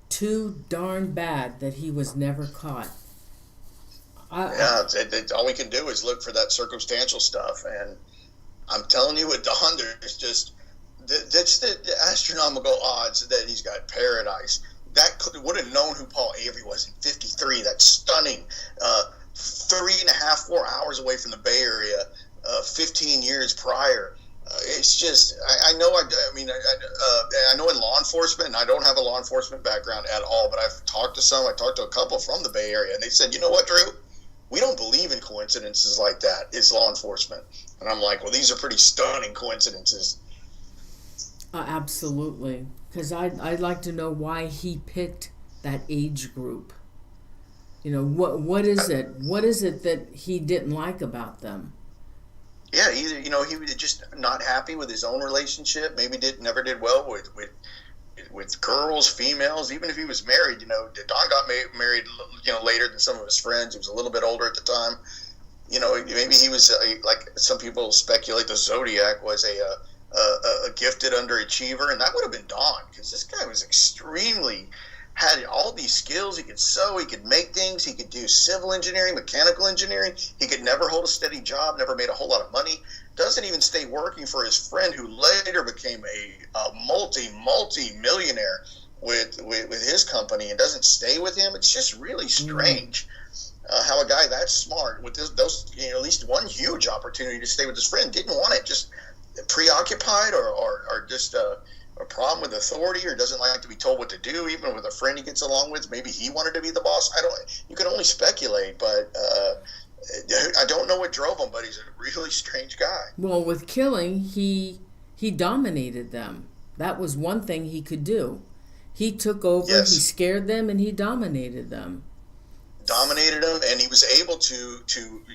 S1: too darn bad that he was never caught.
S2: All we can do is look for that circumstantial stuff, and I'm telling you, with Don, there's just that's the astronomical odds that he's got paradise. That would have known who Paul Avery was in '53. That's stunning. 3.5, 4 hours away from the Bay Area, 15 years prior. It's just, I know in law enforcement, and I don't have a law enforcement background at all, but I've talked to a couple from the Bay Area, and they said, you know what, Drew? We don't believe in coincidences like that. It's law enforcement. And I'm like, well, these are pretty stunning coincidences.
S1: Absolutely. Because I'd like to know why he picked that age group. You know, what is it? What is it that he didn't like about them?
S2: Yeah, either, you know, he was just not happy with his own relationship. Maybe never did well with girls, females. Even if he was married, you know, Don got married, you know, later than some of his friends. He was a little bit older at the time. You know, maybe he was like some people speculate the Zodiac was a gifted underachiever, and that would have been Don, because this guy was had all these skills. He could sew, he could make things, he could do civil engineering, mechanical engineering. He could never hold a steady job, never made a whole lot of money. Doesn't even stay working for his friend, who later became a multi-millionaire with his company, and doesn't stay with him. It's just really strange how a guy that smart with those, you know, at least one huge opportunity to stay with his friend, didn't want it, just preoccupied or just a problem with authority, or doesn't like to be told what to do, even with a friend he gets along with. Maybe he wanted to be the boss. You can only speculate, but I don't know what drove him, but he's a really strange guy.
S1: Well, with killing, he dominated them. That was one thing he could do. He took over, yes. He scared them, and he dominated them.
S2: Dominated them, and he was able to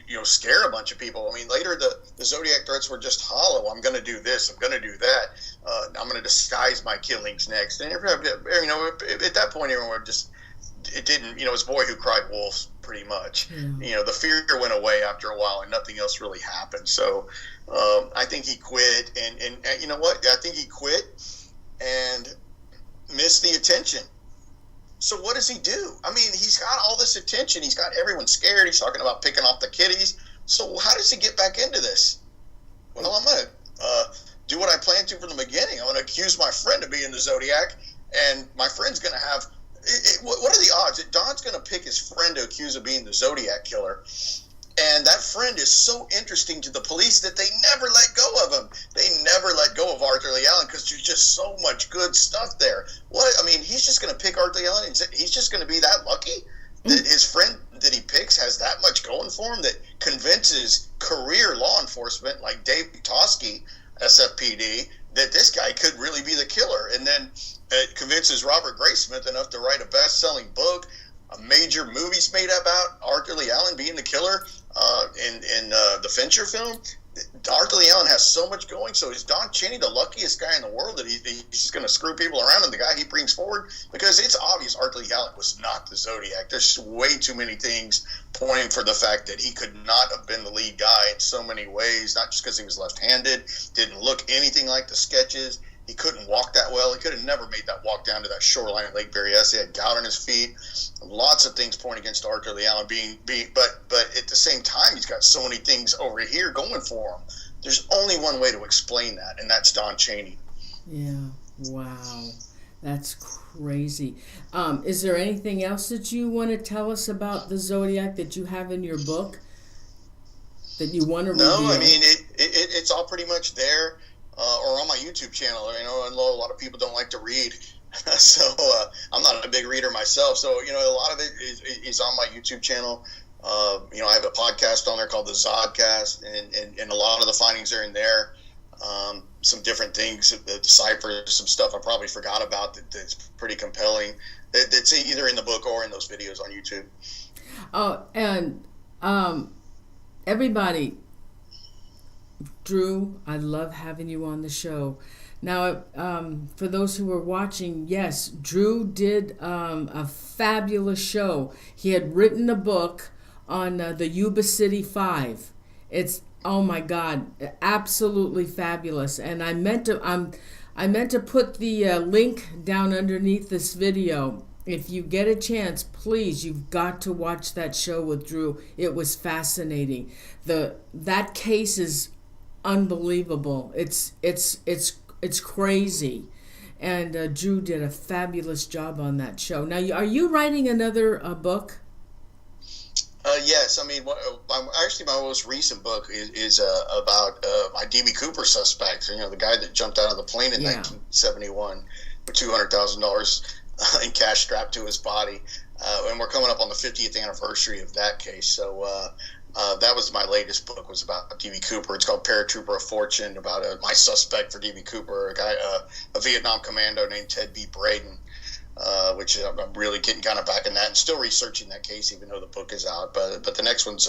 S2: you know, scare a bunch of people. I mean, later the Zodiac threats were just hollow. I'm going to do this. I'm going to do that. I'm going to disguise my killings next. And you know, at that point, everyone it didn't. You know, it's boy who cried wolf, pretty much. Yeah. You know, the fear went away after a while, and nothing else really happened. So I think he quit, and you know what? I think he quit and missed the attention. So what does he do? I mean, he's got all this attention. He's got everyone scared. He's talking about picking off the kiddies. So how does he get back into this? Well, I'm going to do what I planned to from the beginning. I'm going to accuse my friend of being the Zodiac, and my friend's going to have... What are the odds that Don's going to pick his friend to accuse of being the Zodiac Killer? And that friend is so interesting to the police that they never let go of him. They never let go of Arthur Lee Allen because there's just so much good stuff there. I mean, he's just going to pick Arthur Lee Allen, and he's just going to be that lucky that his friend that he picks has that much going for him, that convinces career law enforcement like Dave Petoskey, SFPD, that this guy could really be the killer. And then it convinces Robert Graysmith enough to write a best-selling book. A major movie's made about Arthur Lee Allen being the killer in the Fincher film. Arthur Lee Allen has so much going. So is Don Cheney the luckiest guy in the world that he's just going to screw people around, and the guy he brings forward? Because it's obvious Arthur Lee Allen was not the Zodiac. There's way too many things pointing for the fact that he could not have been the lead guy in so many ways, not just because he was left-handed, didn't look anything like the sketches. He couldn't walk that well. He could have never made that walk down to that shoreline at Lake Berryessa. He had gout on his feet. Lots of things point against Arthur Lee Allen but at the same time, he's got so many things over here going for him. There's only one way to explain that, and that's Don Cheney.
S1: Yeah. Wow. That's crazy. Is there anything else that you want to tell us about the Zodiac that you have in your book that you want to reveal?
S2: No, I mean, it's all pretty much there. Or on my YouTube channel. I know a lot of people don't like to read, so I'm not a big reader myself. So a lot of it is on my YouTube channel. I have a podcast on there called the Zodcast, and a lot of the findings are in there. Some different things, the ciphers, some stuff I probably forgot about that's pretty compelling. That's either in the book or in those videos on YouTube.
S1: Oh, and everybody. Drew, I love having you on the show. Now, for those who are watching, yes, Drew did a fabulous show. He had written a book on the Yuba City 5. It's, oh my God, absolutely fabulous. And I meant to put the link down underneath this video. If you get a chance, please, you've got to watch that show with Drew. It was fascinating. That case is unbelievable. It's crazy, and Drew did a fabulous job on that show. Now, are you writing another book?
S2: Yes, I mean, actually, my most recent book is about my D.B. Cooper suspect. The guy that jumped out of the plane in 1971 with $200,000 in cash strapped to his body, and we're coming up on the 50th anniversary of that case. So. That was my latest book, was about D.B. Cooper. It's called Paratrooper of Fortune, about my suspect for D.B. Cooper, a Vietnam commando named Ted B. Braden, which I'm really getting kind of back in that and still researching that case, even though the book is out. But the next one's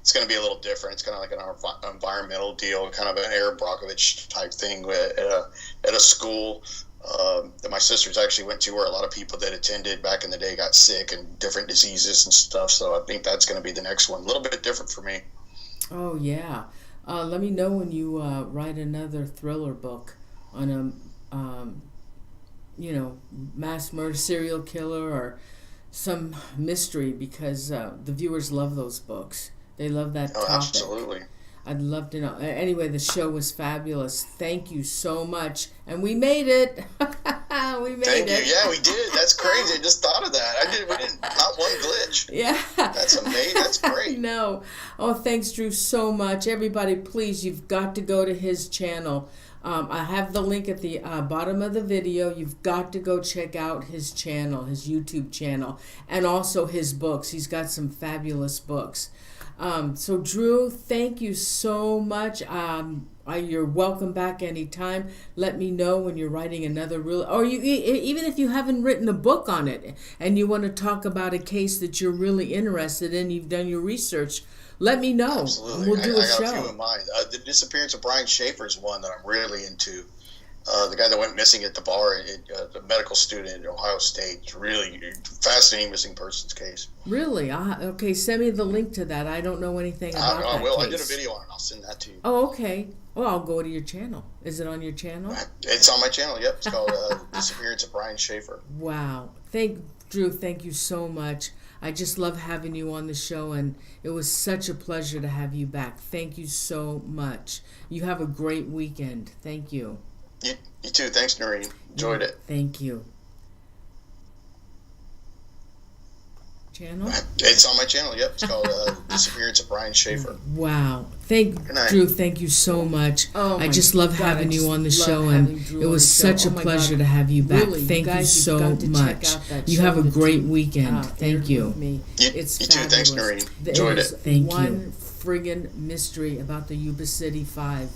S2: it's going to be a little different. It's kind of like an environmental deal, kind of an Aaron Brockovich type thing at a school that my sisters actually went to, where a lot of people that attended back in the day got sick and different diseases and stuff. So I think that's going to be the next one. A little bit different for me.
S1: Oh, yeah. Let me know when you write another thriller book on a, mass murder, serial killer, or some mystery, because the viewers love those books. They love that topic.
S2: Absolutely.
S1: I'd love to know. Anyway, the show was fabulous. Thank you so much. And we made it.
S2: Thank you. Yeah, we did. That's crazy. I just thought of that. We didn't, not one glitch.
S1: Yeah.
S2: That's amazing. That's great.
S1: No. Oh, thanks, Drew, so much. Everybody, please, you've got to go to his channel. I have the link at the bottom of the video. You've got to go check out his channel, his YouTube channel, and also his books. He's got some fabulous books. So Drew, thank you so much. You're welcome back anytime. Let me know when you're writing another or even if you haven't written a book on it and you want to talk about a case that you're really interested in, you've done your research, let me know.
S2: Absolutely.
S1: We'll do a show.
S2: I got a few in mind. The disappearance of Brian Schaefer is one that I'm really into. The guy that went missing at the bar, the medical student at Ohio State. It's really fascinating missing persons case.
S1: Really? Okay, send me the link to that. I don't know anything about that
S2: I will.
S1: case.
S2: I did a video on it. I'll send that to you.
S1: Oh, okay. Well, I'll go to your channel. Is it on your channel?
S2: It's on my channel, yep. It's called Disappearance of Brian Schaefer.
S1: Wow. Drew, thank you so much. I just love having you on the show, and it was such a pleasure to have you back. Thank you so much. You have a great weekend. Thank you.
S2: You too. Thanks, Norene. Enjoyed it.
S1: Thank you. Channel?
S2: It's on my channel, yep. It's called Disappearance of Brian Schaefer.
S1: Wow. Drew, thank you so much. I just love having you on the show, and it was such a pleasure to have you back. Thank you so much. You have a great weekend. Thank you.
S2: You too. Thanks, Norene. Enjoyed it.
S1: Thank you. One friggin' mystery about the Yuba City 5.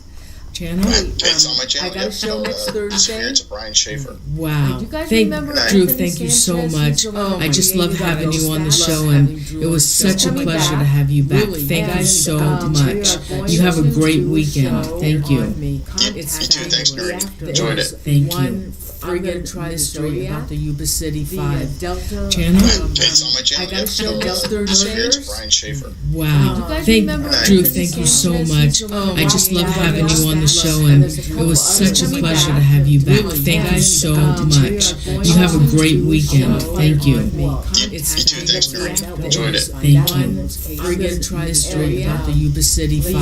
S1: Cheny?
S2: It's on my channel.
S1: I got a show next Thursday.
S2: Disappearance of Brian Schaefer.
S1: Wow.
S3: Do you guys
S1: Thank
S3: remember
S1: Drew,
S3: Anthony
S1: thank you so
S3: Sanchez?
S1: much. I just love having you on the show, and it was such a pleasure to have you back. Thank you so much. You have a great weekend. Thank you.
S2: You too. Thanks, Norene. Enjoyed it.
S1: Thank you. Friggin' mystery about the Yuba City 5. Cheny?
S2: It's on my channel.
S1: I got a show next
S2: Disappearance
S1: Thursday.
S2: of Brian Schaefer.
S1: Wow.
S3: Thank
S1: Drew, thank you so much. I just love having you on the show, and it was such a pleasure to have you back. Thank you so much. You have a great weekend. Thank you.
S2: You too. Thanks, Norene. Enjoyed it.
S1: Thank you. Friggin' mystery about the Yuba City 5.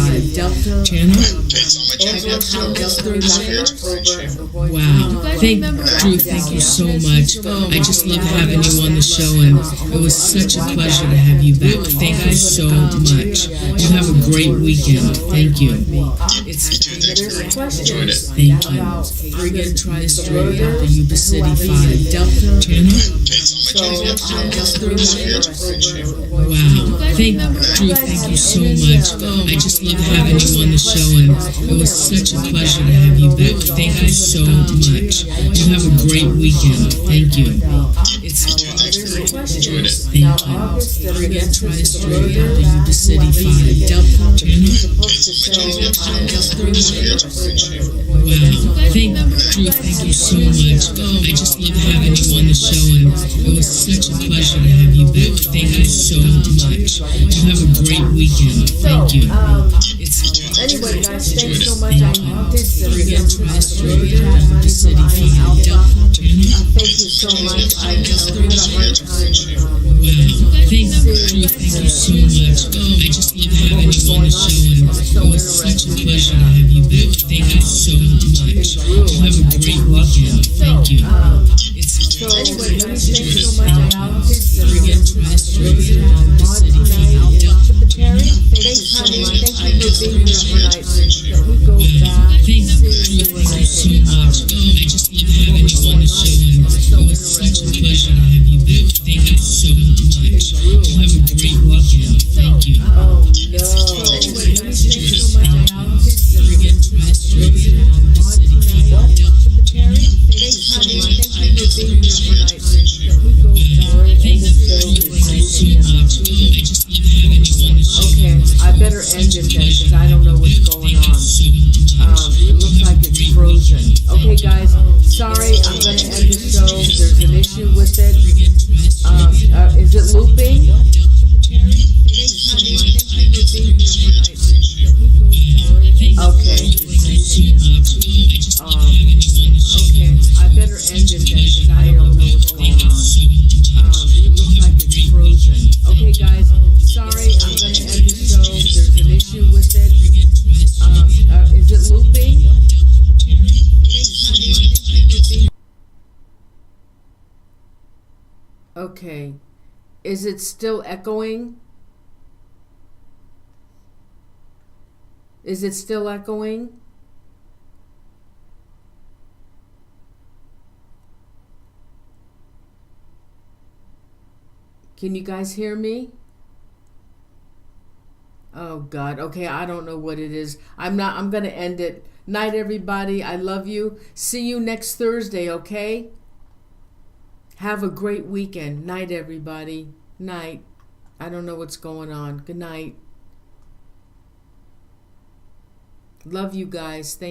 S1: Cheny?
S2: It's on my channel. Disappearance of Brian Schaefer.
S1: Wow. Drew, thank you so much. I just love having you on the show, and it was such a pleasure to have you back. Thank you so much. You have a great weekend. Thank you.
S2: You too. Thanks, Norene. Enjoyed it.
S1: Thank you. Friggin' mystery about the Yuba City 5. Cheny?
S2: It's on my channel. Disappearance of Brian Schaefer.
S1: Wow. Drew, thank you so much. I just love having you on the show, and it was such a pleasure to have you back. Thank you so much. You have a great weekend. Thank you.
S2: You too. Thanks, Norene. Enjoyed it.
S1: Thank you. Friggin' mystery about the Yuba City 5. Cheny?
S2: It's on my channel. Disappearance of Brian Schaefer.
S1: Wow. Drew, thank you so much. I just love having you on the show, and it was such a pleasure to have you back. Thank you so much. You have a great weekend. Thank you.
S3: Anyway, guys, thanks so much. I did some
S1: mystery
S3: chat
S1: about the
S3: money
S1: City
S3: from
S1: 5.
S3: Alpha.
S1: Cheny?
S3: Thank you so much. I had a hard time.
S1: Wow. Drew, thank you so much. I just love having you on the show, and it was such a pleasure to have you back. Thank you so much. You have a great weekend. Thank you.
S3: So anyway, let me thank you so much. I did some
S1: mystery
S3: chat
S1: about the
S3: mod
S1: City
S3: tonight.
S1: 5.
S3: Secretary, thanks, honey. Thank you for being here tonight. Let me go back.
S1: Drew, thank you so much. I just love having you on the show, and it was such a pleasure to have you back. Thank you so much. You have a great weekend. Thank you.
S3: Oh no. Anyway, let me thank you so much. I did some
S1: mystery about the City 5.
S3: Secretary, thanks, honey. Thank you for being here tonight. Let me go back.
S1: Thank you so much. I just love having you on the show.
S3: Okay, I better end it then because I don't know what's going on. It looks like it's frozen. Okay, guys, sorry, I'm going to end the show. There's an issue with it. Is it looping? Okay. Okay, I better end it then because I don't know what's going on. It looks like it's frozen. Okay, guys, sorry, I'm going to end the show. There's an issue with it. Is it looping? Okay. Is it still echoing? Is it still echoing? Can you guys hear me? Oh God. Okay, I don't know what it is. I'm going to end it. Night, everybody. I love you. See you next Thursday, okay? Have a great weekend. Night, everybody. Night. I don't know what's going on. Good night. Love you guys. Thank